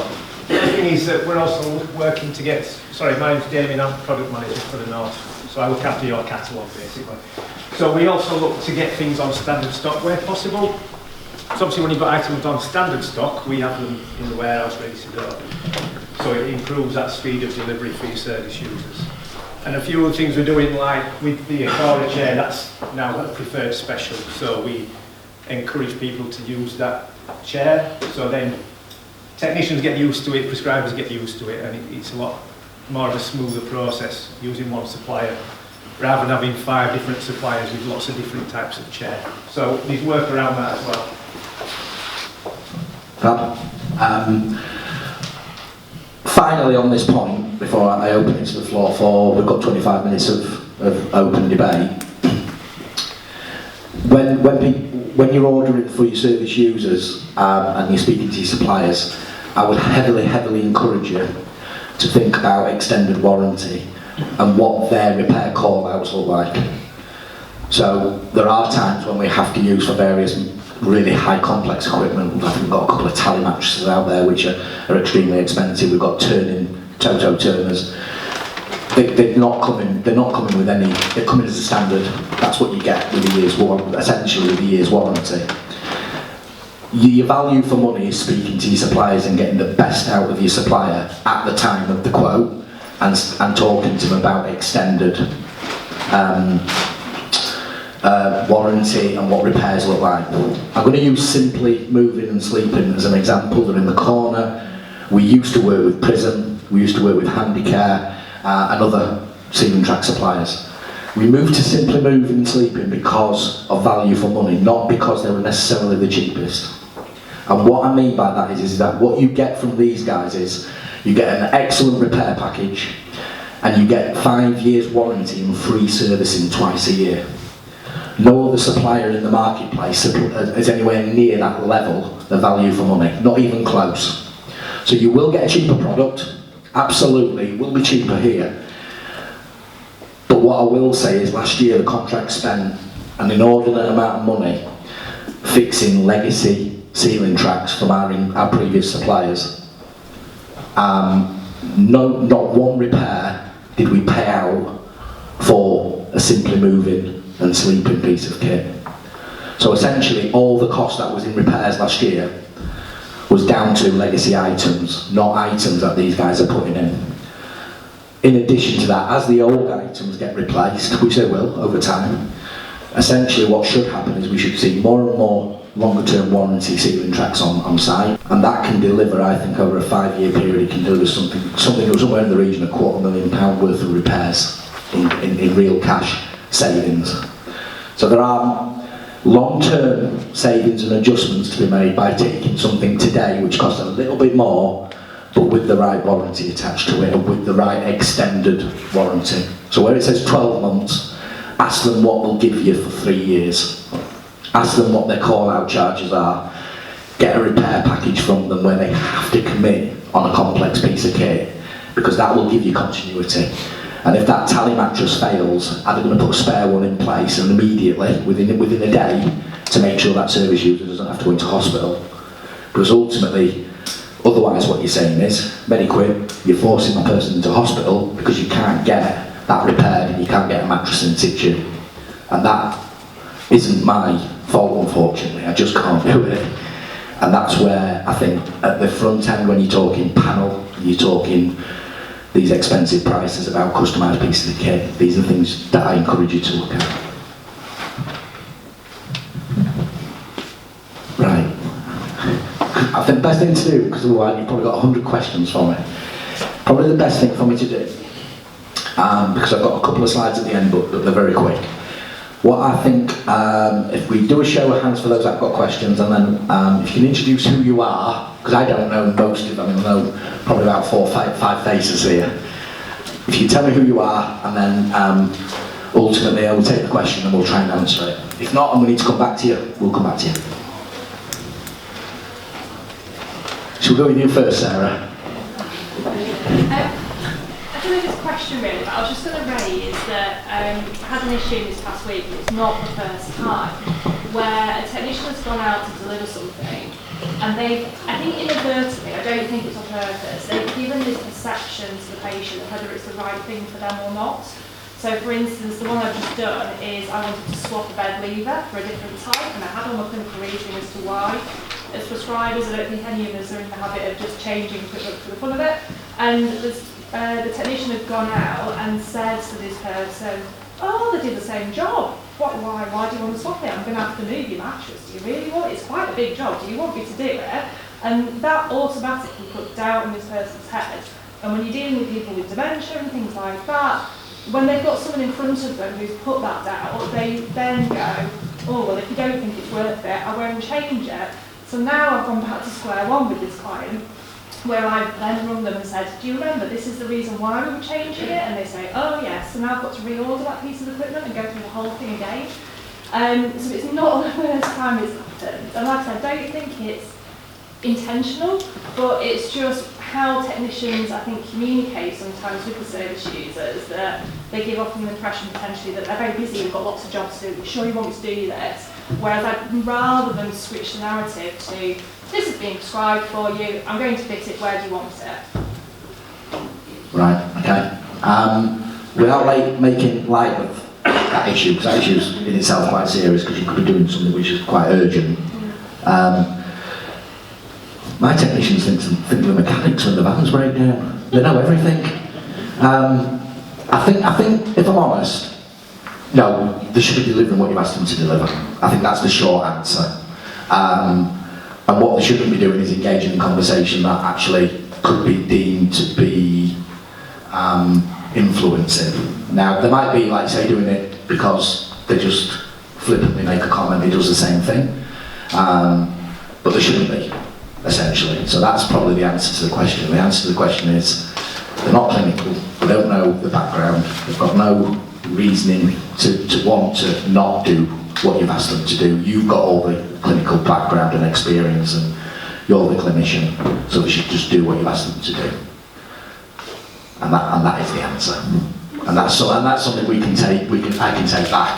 G: the thing is that we're also working to get, sorry, my name's Damien, I'm product manager for the North, so I look after your catalogue basically. So we also look to get things on standard stock where possible. So obviously when you've got items on standard stock, we have them in the warehouse ready to go. So it improves that speed of delivery for your service users. And a few of the things we're doing, like with the Acora chair, that's now a preferred special. So we encourage people to use that chair. So then technicians get used to it, prescribers get used to it, and it's a lot more of a smoother process using one supplier, rather than having 5 different suppliers with lots of different types of chair. So there's work around that as well.
A: Finally, on this point, before I open it to the floor for, we've got 25 minutes of open debate. When you're ordering for your service users and you're speaking to your suppliers, I would heavily encourage you to think about extended warranty and what their repair call-outs look like. So there are times when we have to use for various really high complex equipment. We've got a couple of tally mattresses out there which are extremely expensive. We've got Toto turners. They're not coming with any, they're coming as a standard. That's what you get with a year's warranty, essentially with a year's warranty. Your value for money is speaking to your suppliers and getting the best out of your supplier at the time of the quote, and talking to them about extended warranty and what repairs look like. I'm going to use Simply Moving and Sleeping as an example. They're in the corner. We used to work with Prism, we used to work with Handicare and other ceiling track suppliers. We moved to Simply Moving and Sleeping because of value for money, not because they were necessarily the cheapest. And what I mean by that is that what you get from these guys is you get an excellent repair package and you get 5 years warranty and free servicing twice a year. No other supplier in the marketplace is anywhere near that level of value for money, not even close. So you will get a cheaper product, absolutely, it will be cheaper here. But what I will say is last year the contract spent an inordinate amount of money fixing legacy ceiling tracks from our previous suppliers. Not one repair did we pay out for a simply moving and sleeping piece of kit. So essentially all the cost that was in repairs last year was down to legacy items, not items that these guys are putting in. In addition to that, as the old items get replaced, which they will over time, essentially what should happen is we should see more and more longer term warranty ceiling tracks on site, and that can deliver, I think, over a 5-year period, it can deliver something somewhere in the region of £250,000 worth of repairs in real cash savings. So there are long-term savings and adjustments to be made by taking something today which costs a little bit more, but with the right warranty attached to it, and with the right extended warranty. So where it says 12 months, ask them what they'll give you for 3 years. Ask them what their call-out charges are. Get a repair package from them where they have to commit on a complex piece of kit, because that will give you continuity. And if that tally mattress fails, are they going to put a spare one in place and immediately, within a day, to make sure that service user doesn't have to go into hospital? Because ultimately, otherwise what you're saying is, Medequip, you're forcing the person into hospital because you can't get that repaired and you can't get a mattress in situ. And that isn't my fault, unfortunately. I just can't do it. And that's where I think at the front end, when you're talking panel, you're talking these expensive prices about customised pieces of kit, these are things that I encourage you to look at. Right. I think the best thing to do, because otherwise you've probably got 100 questions for me, probably the best thing for me to do, because I've got a couple of slides at the end, but they're very quick. What I think, if we do a show of hands for those that have got questions, and then if you can introduce who you are, because I don't know most of them, I know probably about 4 or 5 faces here. If you tell me who you are, and then ultimately I will take the question and we'll try and answer it. If not, and we need to come back to you, we'll come back to you. Shall we go with you first, Sarah?
F: I don't know if it's a question really, but I was just going to raise that I had an issue this past week, and it's not the first time, where a technician has gone out to deliver something, and they've, I think inadvertently, I don't think it's on purpose, they've given this perception to the patient of whether it's the right thing for them or not. So for instance, the one I've just done is I wanted to swap a bed lever for a different type, and I had all my clinical reasoning as to why. As prescribers, I don't think any of us are in the habit of just changing equipment for the fun of it. And the technician had gone out and said to this person, "Oh, they did the same job. Why do you want to swap it? I'm going to have to move your mattress. Do you really want it? It's quite a big job. Do you want me to do it?" And that automatically put doubt in this person's head. And when you're dealing with people with dementia and things like that, when they've got someone in front of them who's put that doubt, they then go, "Oh, well, if you don't think it's worth it, I won't change it." So now I've gone back to square one with this client, where I've then rung them and said, "Do you remember this is the reason why we were changing it?" And they say, "Oh yes." So now I've got to reorder that piece of equipment and go through the whole thing again. So it's not the first time it's happened. And like I said, I don't think it's intentional, but it's just how technicians, I think, communicate sometimes with the service users, that they give off an impression potentially that they're very busy and got lots of jobs to do. "You sure you want me to do this?" Whereas I'd rather than switch the narrative to, "This is being prescribed for you, I'm going to fit it, where do you want it?"
A: Right, okay. Without making light of that issue, because that issue is in itself quite serious, because you could be doing something which is quite urgent. My technicians think the mechanics when the vans break down. They know everything. I think, if I'm honest, no, they should be delivering what you've asked them to deliver. I think that's the short answer. And what they shouldn't be doing is engaging in conversation that actually could be deemed to be influencing. Now, they might be, like say, doing it because they just flippantly make a comment, he does the same thing. but there shouldn't be, essentially. So that's probably the answer to the question. The answer to the question is, they're not clinical, they don't know the background, they've got no reasoning to want to not do what you've asked them to do. You've got all the clinical background and experience, and you're the clinician, so they should just do what you've asked them to do. And that is the answer. And that's something I can take back.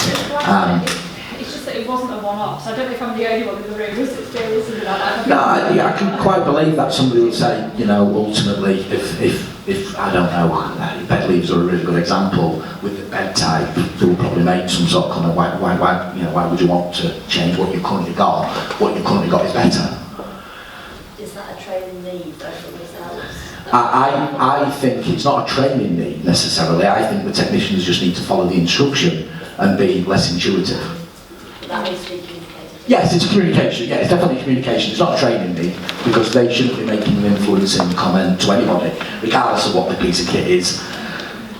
D: It's just that it wasn't a one-off, so I don't know if I'm the only one in the room who's experiencing that.
A: No, I can quite believe that somebody would say, you know, ultimately, if I don't know, bed leaves are a really good example. With the bed type, they will probably make some sort of comment, why would you want to change what you've currently got? What you've currently got is better.
B: Is that a training need though for themselves?
A: I think it's not a training need necessarily. I think the technicians just need to follow the instruction and be less intuitive.
B: That needs to be communicated.
A: Yes, it's communication. Yeah, it's definitely communication. It's not a training need, because they shouldn't be making an influencing comment to anybody, regardless of what the piece of kit is.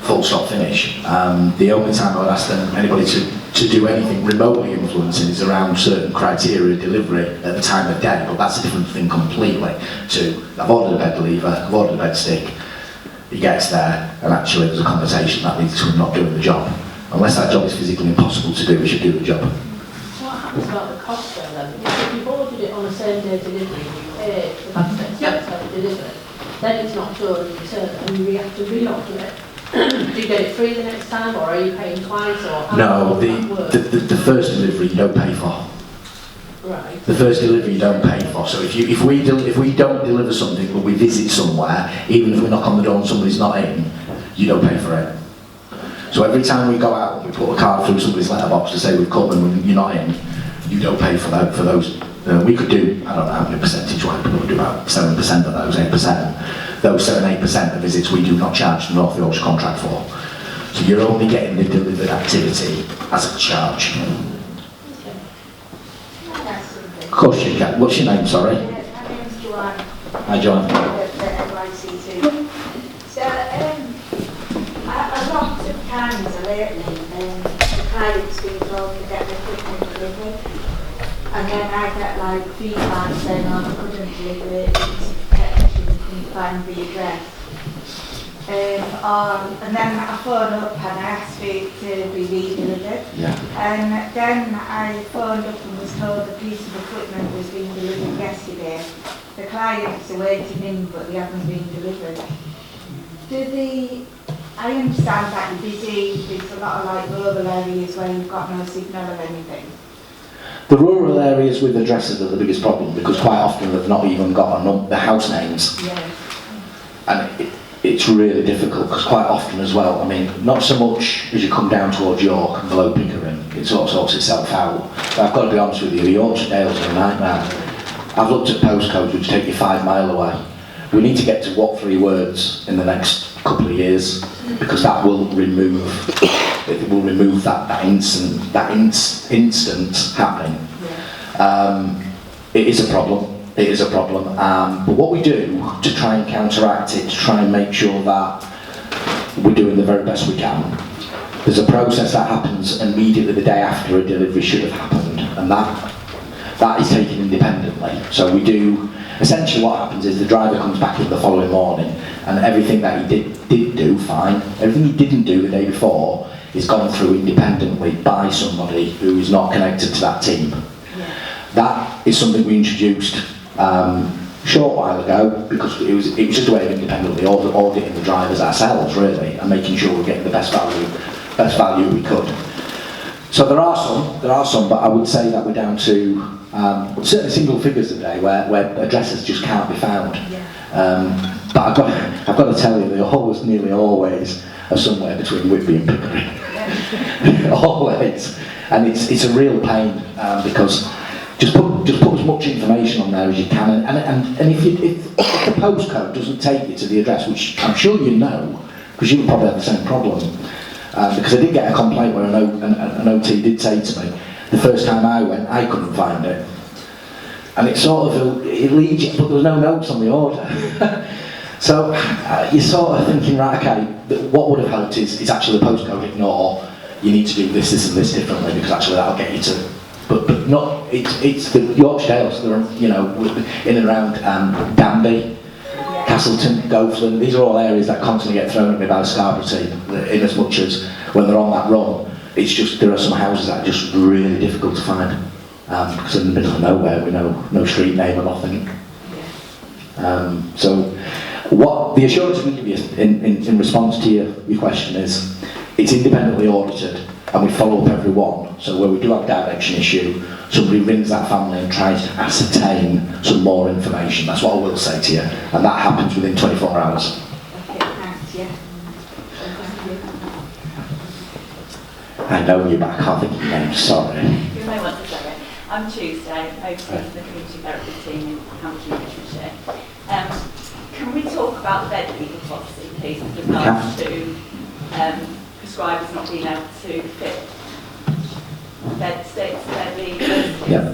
A: Full stop, finish. The only time I would ask anybody to do anything remotely influencing is around certain criteria of delivery at the time of day, but that's a different thing completely. I've ordered a bed lever, I've ordered a bed stick, he gets there, and actually there's a conversation that leads to him not doing the job. Unless that job is physically impossible to do, we should do the job.
F: What happens about the cost then? Because if you've ordered it on a same day delivery and you pay for that expense to have it delivered, then it's not stored and returned and you have to reorder it. Do you get it free the next time, or are you paying twice, or how
A: No,
F: does that work?
A: the first delivery you don't pay for.
F: Right.
A: The first delivery you don't pay for. So if we don't deliver something but we visit somewhere, even if we knock on the door and somebody's not in, you don't pay for it. So every time we go out and we put a card through somebody's letterbox to say we've come and you're not in, you don't pay for that, for those. We could do, I don't know how many percentage-wise, but we could do about 7% of those, 8%. Those 7-8% of visits we do not charge the North Yorkshire contract for. So you're only getting the delivered activity as a charge. Of course you can. What's your name, sorry?
H: My name's Joanne.
A: Hi, John.
H: NYC2. So, a lot of times lately, the client's been told to get the equipment delivered, and then I get like feedback saying, oh, I couldn't deliver it, the technician couldn't find the address. And then I phoned up and I asked for it to be re-delivered.
A: Yeah.
H: And then I phoned up and was told the piece of equipment was being delivered yesterday. The clients are waiting in, but they haven't been delivered. I understand that you're busy, there's a lot of like rural areas where you've got no signal or anything.
A: The rural areas with addresses are the biggest problem, because quite often they've not even got the house names.
H: Yeah.
A: And it's really difficult, because quite often as well, I mean, not so much as you come down towards York and below Pickering, it sort of sorts itself out. But I've got to be honest with you, the Yorkshire Dales are a nightmare. I've looked at postcodes which take you 5 miles away. We need to get to what 3 words in the next couple of years, because that will remove that instant happening.
H: Yeah.
A: It is a problem. It is a problem. But what we do to try and counteract it, to try and make sure that we're doing the very best we can, there's a process that happens immediately the day after a delivery should have happened, and that is taken independently. So we do, essentially what happens is the driver comes back in the following morning, and everything that he did do, fine. Everything he didn't do the day before is gone through independently by somebody who is not connected to that team.
H: Yeah.
A: That is something we introduced a short while ago, because it was just a way of independently auditing the drivers ourselves, really, and making sure we're getting the best value we could. So there are some, but I would say that we're down to certainly single figures a day where addresses just can't be found.
H: Yeah.
A: But I've got to tell you, they nearly always are somewhere between Whitby and Pickering.
H: Yeah.
A: Always, and it's a real pain, because just put as much information on there as you can, and if the postcode doesn't take you to the address, which I'm sure you know, because you would probably have the same problem, because I did get a complaint where an OT did say to me, the first time I went, I couldn't find it, and it leads you, but there was no notes on the order. So you're sort of thinking, right, okay, what would have helped is actually the postcode ignore, you need to do this and this differently, because actually that'll get you to, but Not, it's the Yorkshire Dales, you know, in and around Danby, Castleton, Goathland. These are all areas that constantly get thrown at me by the Scarborough team, in as much as when they're on that run, it's just, there are some houses that are just really difficult to find. Because in the middle of nowhere, we know no street name or nothing. So, what the assurance we give you in response to your question is, it's independently audited and we follow up every one. So where we do have a direction issue, somebody rings that family and tries to ascertain some more information. That's what I will say to you, and that happens within 24 hours.
H: Okay, thanks, yeah.
A: I know you're back, I can't think of your name, sorry.
I: You may want to say it. I'm Tuesday, overseeing the community therapy team in Hampshire, Yorkshire. Can we talk about the bed legal policy, please, with regards to prescribers not being able to fit bed sticks, bed leavers?
A: Yeah.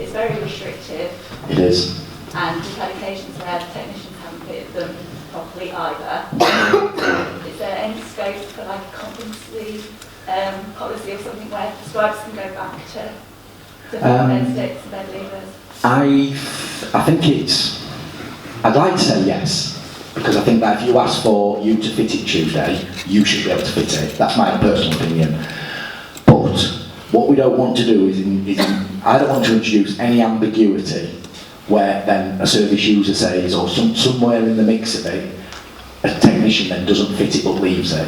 I: It's very restrictive.
A: It is.
I: And we've had occasions where the technicians haven't fitted them properly either. Is there any scope for like a competency policy or something where prescribers can go back to bed sticks and bed leavers?
A: I think I'd like to say yes, because I think that if you ask for you to fit it Tuesday, you should be able to fit it. That's my personal opinion. But what we don't want to do is I don't want to introduce any ambiguity where then a service user says, or somewhere in the mix of it, a technician then doesn't fit it but leaves it.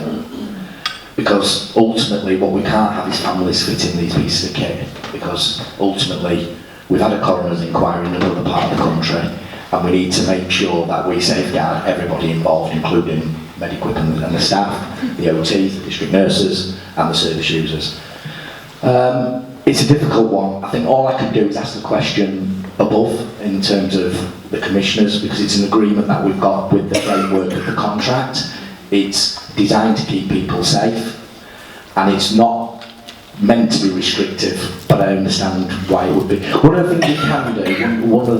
A: Because ultimately what we can't have is families fitting these pieces of kit, because ultimately we've had a coroner's inquiry in another part of the country, and we need to make sure that we safeguard everybody involved, including Medequip and the staff, the OT, the district nurses and the service users. It's a difficult one. I think all I can do is ask the question above in terms of the commissioners, because it's an agreement that we've got with the framework of the contract. It's designed to keep people safe, and it's not meant to be restrictive, but I understand why it would be. One of the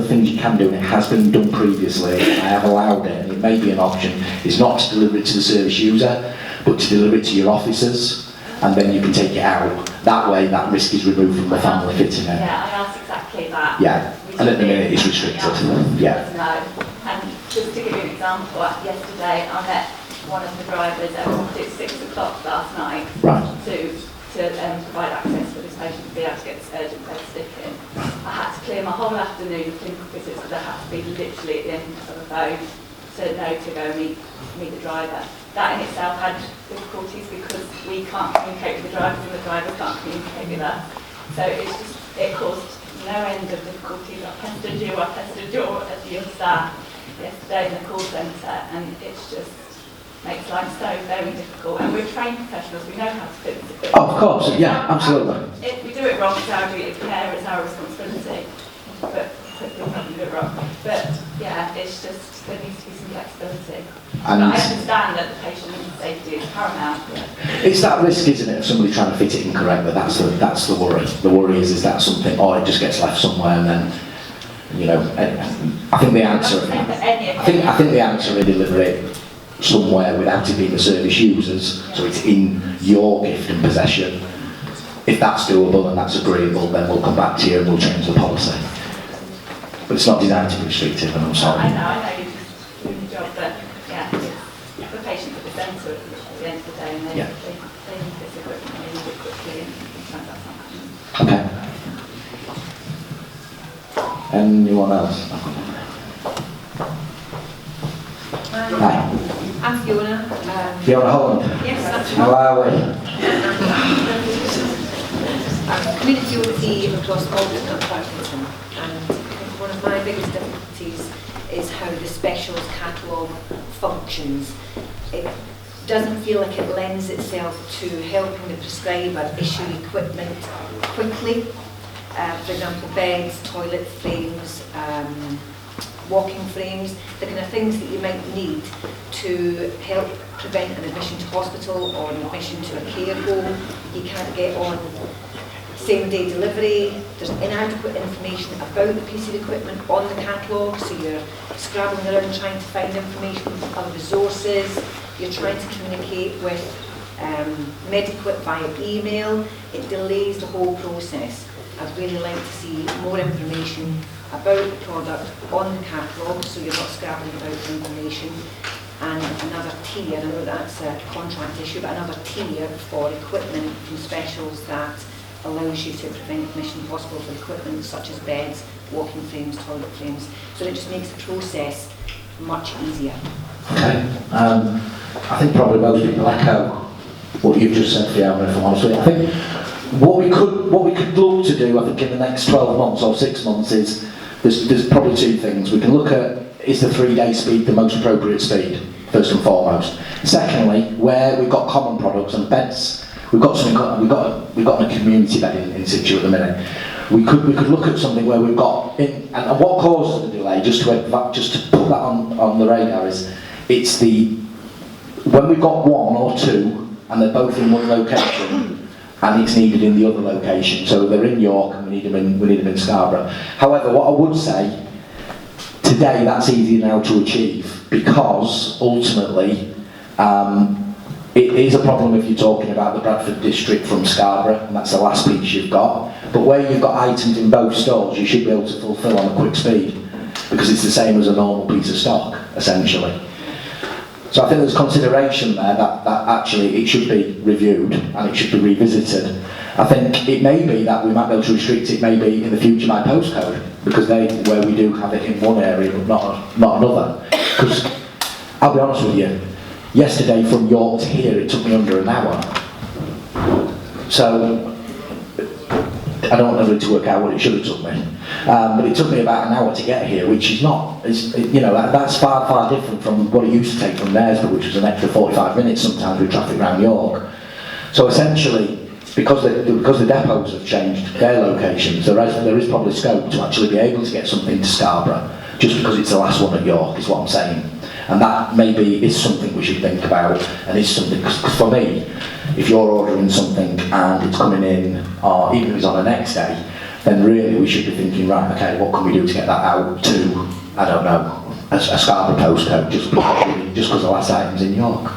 A: things you can do, and it has been done previously, I have allowed it, and it may be an option, is not to deliver it to the service user, but to deliver it to your officers, and then you can take it out. That way, that risk is removed from the family fitting it.
I: Yeah, I asked exactly that.
A: Yeah, and at the minute it's restricted. Yeah.
I: No. And just to give you an example, yesterday I met one of the drivers at 6 o'clock last night to provide access for this patient to be able to get this urgent bed stick in. I had to clear my whole afternoon of clinical visits because I had to be literally at the end of the phone to know to go meet the driver. That in itself had difficulties because we can't communicate with the drivers and the drivers can't communicate with us. So it caused no end of difficulties. I pestered your staff yesterday in the call centre, and it's just makes life so very difficult. And we're trained professionals, we know how to fit this equipment.
A: Oh, of course, yeah, absolutely.
I: If we do it wrong, it's our duty of care, it's our responsibility. But we're not going to do it wrong. But yeah, it's just, there needs to be some flexibility.
A: And
I: but I understand that the patient's safety is paramount.
A: It's that risk, isn't it, of somebody trying to fit it incorrectly. That's the worry. The worry is that something, it just gets left somewhere, and then, you know, I think the answer, I think the answer is deliver it somewhere without it being the service users, so it's in your gift and possession. If that's doable and that's agreeable, then we'll come back to you and we'll change the policy. But it's not designed to be restrictive, and I'm sorry.
I: I know you're just doing the job, but yeah, it's the patient at the centre at the end of the day, and they need this equipment, they need it quickly, and sometimes that's not happening.
A: Okay. Anyone else? Hi.
J: I'm Fiona.
A: Fiona Holland.
J: Yes, that's right.
A: How are we?
J: I'm community OT across Bolton and Parkinson, and I think one of my biggest difficulties is how the specials catalogue functions. It doesn't feel like it lends itself to helping the prescriber issue equipment quickly. For example, beds, toilet frames, walking frames, the kind of things that you might need to help prevent an admission to hospital or an admission to a care home. You can't get on same-day delivery. There's inadequate information about the piece of equipment on the catalogue, so you're scrabbling around trying to find information from other resources. You're trying to communicate with Medequip via email. It delays the whole process. I'd really like to see more information about the product on the catalogue, so you're not scrabbling about the information. And another tier, I know that's a contract issue, but another tier for equipment from specials that allows you to prevent mission impossible for equipment such as beds, walking frames, toilet frames. So it just makes the process much easier.
A: Okay. I think probably most people echo what you've just said, Fiona, if I'm honest with you. I think what we could look to do, I think, in the next 12 months or 6 months is, there's probably two things. We can look at, is the 3-day speed the most appropriate speed, first and foremost. Secondly, where we've got common products and beds, we've got a community bed in situ at the minute. We could look at something where we've got, and what causes the delay, just to put that on the radar, is it's when we've got one or two and they're both in one location and it's needed in the other location. So they're in York and we need them in Scarborough. However, what I would say, today that's easier now to achieve, because ultimately it is a problem if you're talking about the Bradford district from Scarborough, and that's the last piece you've got. But where you've got items in both stores, you should be able to fulfil on a quick speed, because it's the same as a normal piece of stock, essentially. So I think there's consideration there that actually it should be reviewed and it should be revisited. I think it may be that we might be able to restrict it maybe in the future by postcode, because where we do have it in one area but not another. Because I'll be honest with you, yesterday from York to here it took me under an hour. So I don't want to work out what it should have took me, but it took me about an hour to get here, which is that's far different from what it used to take from Knaresborough, which was an extra 45 minutes sometimes with traffic around York. So essentially, because the depots have changed their locations, there is probably scope to actually be able to get something to Scarborough, just because it's the last one at York, is what I'm saying. And that maybe is something we should think about, and is something, because for me, if you're ordering something and it's coming in, or even if it's on the next day, then really we should be thinking, right, okay, what can we do to get that out to, I don't know, a Scarborough postcode, just because the last item's in York.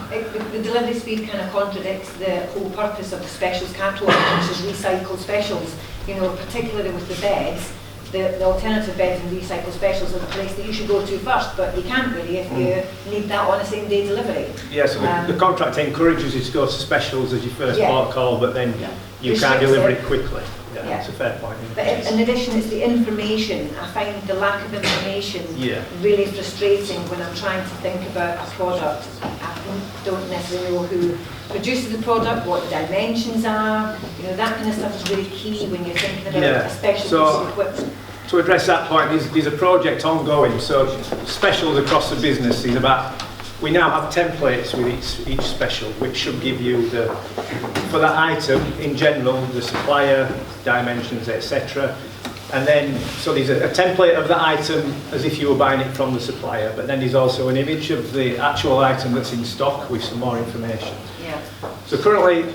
J: The delivery speed kind of contradicts the whole purpose of the specials catalogue, which is recycled specials. You know, particularly with the beds, the alternative beds and recycled specials are the place that you should go to first, but you can't really if you need that on a same day delivery.
G: Yeah, so the contract encourages you to go to specials as your first port call, but then you can't deliver it quickly. Yeah, that's a fair point.
J: But in addition, it's the information. I find the lack of information really frustrating when I'm trying to think about a product. I don't necessarily know who produces the product, what the dimensions are. You know, that kind of stuff is really key when you're thinking about a special piece of equipment.
G: To address that point, there's a project ongoing. So specials across the business is about, we now have templates with each special, which should give you for that item in general, the supplier, dimensions, etc. And then, so there's a template of the item as if you were buying it from the supplier, but then there's also an image of the actual item that's in stock with some more information.
J: Yeah.
G: So currently,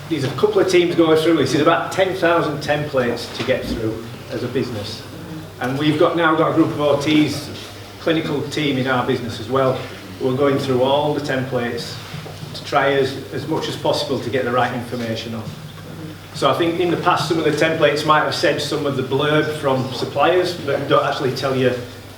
G: there's a couple of teams going through this. There's about 10,000 templates to get through as a business. And we've now got a group of OTs, clinical team in our business as well. We're going through all the templates to try as much as possible to get the right information on. So I think in the past some of the templates might have said some of the blurb from suppliers, but don't actually tell you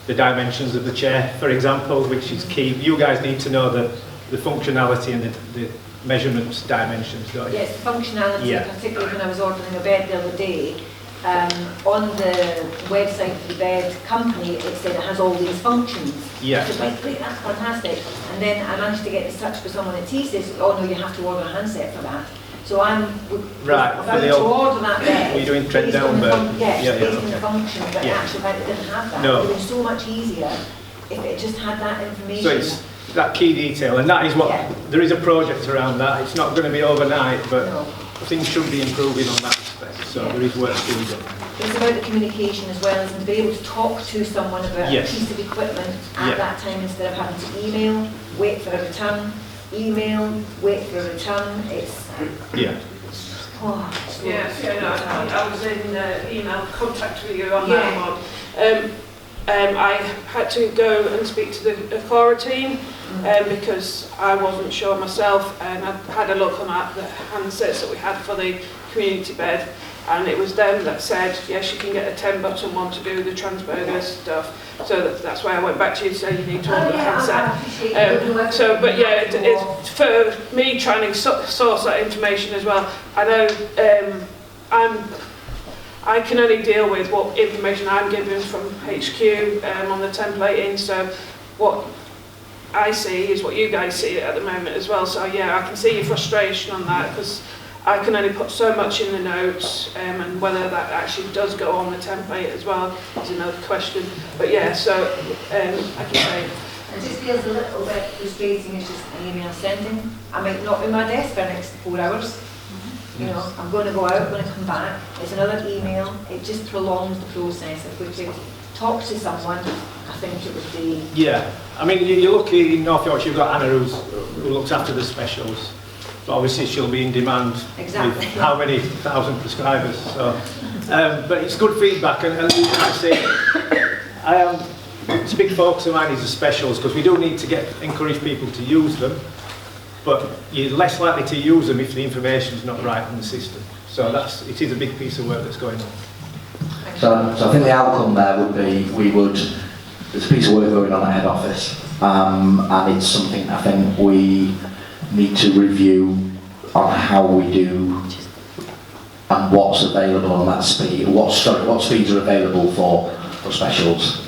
G: the dimensions of the chair, for example, which is key. You guys need to know the functionality and the measurements, dimensions, don't you?
J: Yes, functionality, particularly when I was ordering a bed the other day. On the website for the bed company, it said it has all these functions.
G: Yeah.
J: I said, great, that's fantastic. And then I managed to get in touch with someone at T says, oh no, you have to order a handset for that. So I'm about to order that bed.
G: We're doing trend down, but
J: based on the function, but actually it didn't have that.
G: No.
J: It would be so much easier if it just had that information.
G: So it's that key detail, and that is what there is a project around that. It's not going to be overnight, but things should be improving on that aspect. So there is work being done.
J: It's about the communication as well, and to be able to talk to someone about a piece of equipment at that time instead of having to email, wait for a return, email, wait for a return. It's
C: I was in email contact with you on that one. I had to go and speak to the Cora team because I wasn't sure myself, and I had a look on the handsets that we had for the community bed, and it was them that said, yes, you can get a 10-button one to do the Transburger stuff. So that's why I went back to you to say you need to order the handset. So, but yeah, it's for me trying to source that information as well. I know I can only deal with what information I'm given from HQ on the templating. So what I see is what you guys see at the moment as well. So yeah, I can see your frustration on that, because I can only put so much in the notes, and whether that actually does go on the template as well is another question. But yeah, so I can say.
J: It just feels a little bit frustrating. It's just an email sending. I might not be at my desk for the next 4 hours. You know, I'm going to go out, I'm going to come back. It's another email. It just prolongs the process. If we could talk to someone, I think it would be.
G: Yeah, I mean, you're lucky in North Yorkshire. You've got Anna who looks after the specials. But obviously she'll be in demand
J: exactly.
G: with how many thousand prescribers. So, but it's good feedback, and like I say, it's a big focus of mine is the specials, because we do need to encourage people to use them, but you're less likely to use them if the information is not right in the system. So it is a big piece of work that's going on.
A: So I think the outcome there would be there's a piece of work going on at head office, and it's something I think we need to review on how we do and what's available on that speed, what speeds are available for specials.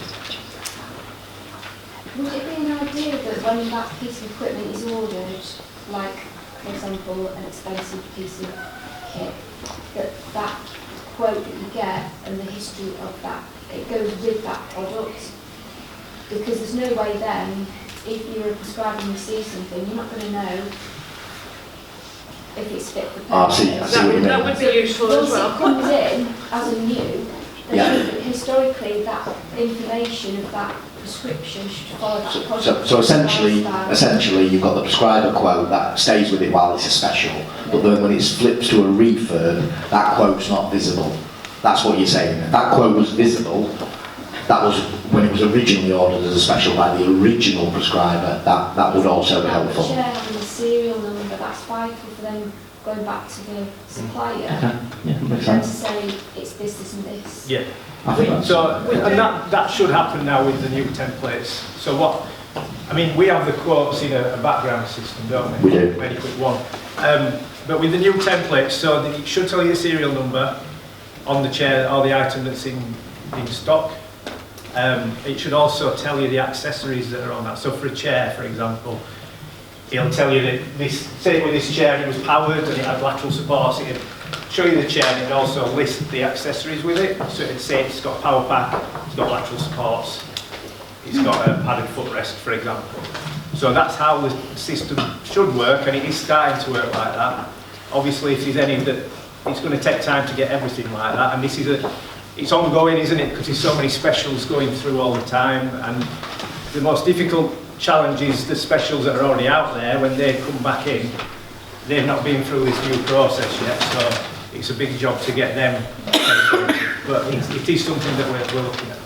F: Would it be an idea that when that piece of equipment is ordered, like for example an expensive piece of kit, that quote that you get and the history of that, it goes with that product? Because there's no way then, if you're a prescriber and you see something, you're not going to know if it's fit for purpose.
A: I see what you mean.
C: That would be useful as well.
F: Once it comes in as a new, then historically that information of that prescription should follow that product.
A: So essentially you've got the prescriber quote that stays with it while it's a special, but then when it flips to a refurb, that quote's not visible. That's what you're saying. If that quote was visible, that was when it was originally ordered as a special by the original prescriber, that would also be helpful.
F: Share having a serial number, that's vital for them going back to the supplier.
A: Yeah, makes
F: And to
A: sense.
F: say it's this and this.
G: Yeah.
A: I think that's-
G: And that should happen now with the new templates. So we have the quotes in a background system, don't we?
A: We do.
G: Medequip 1. But with the new templates, so it should tell you the serial number on the chair or the item that's in stock. It should also tell you the accessories that are on that. So for a chair, for example, it'll tell you that say with this chair it was powered and it had lateral supports. It'll show you the chair and it'll also list the accessories with it. So it'd say it's got a power pack, it's got lateral supports, it's got a padded footrest, for example. So that's how the system should work, and it is starting to work like that. Obviously, if there's any that it's going to take time to get everything like that, and this is it's ongoing, isn't it? Because there's so many specials going through all the time, and the most difficult challenge is the specials that are already out there. When they come back in, they've not been through this new process yet, so it's a big job to get them. But it is something that we're looking at.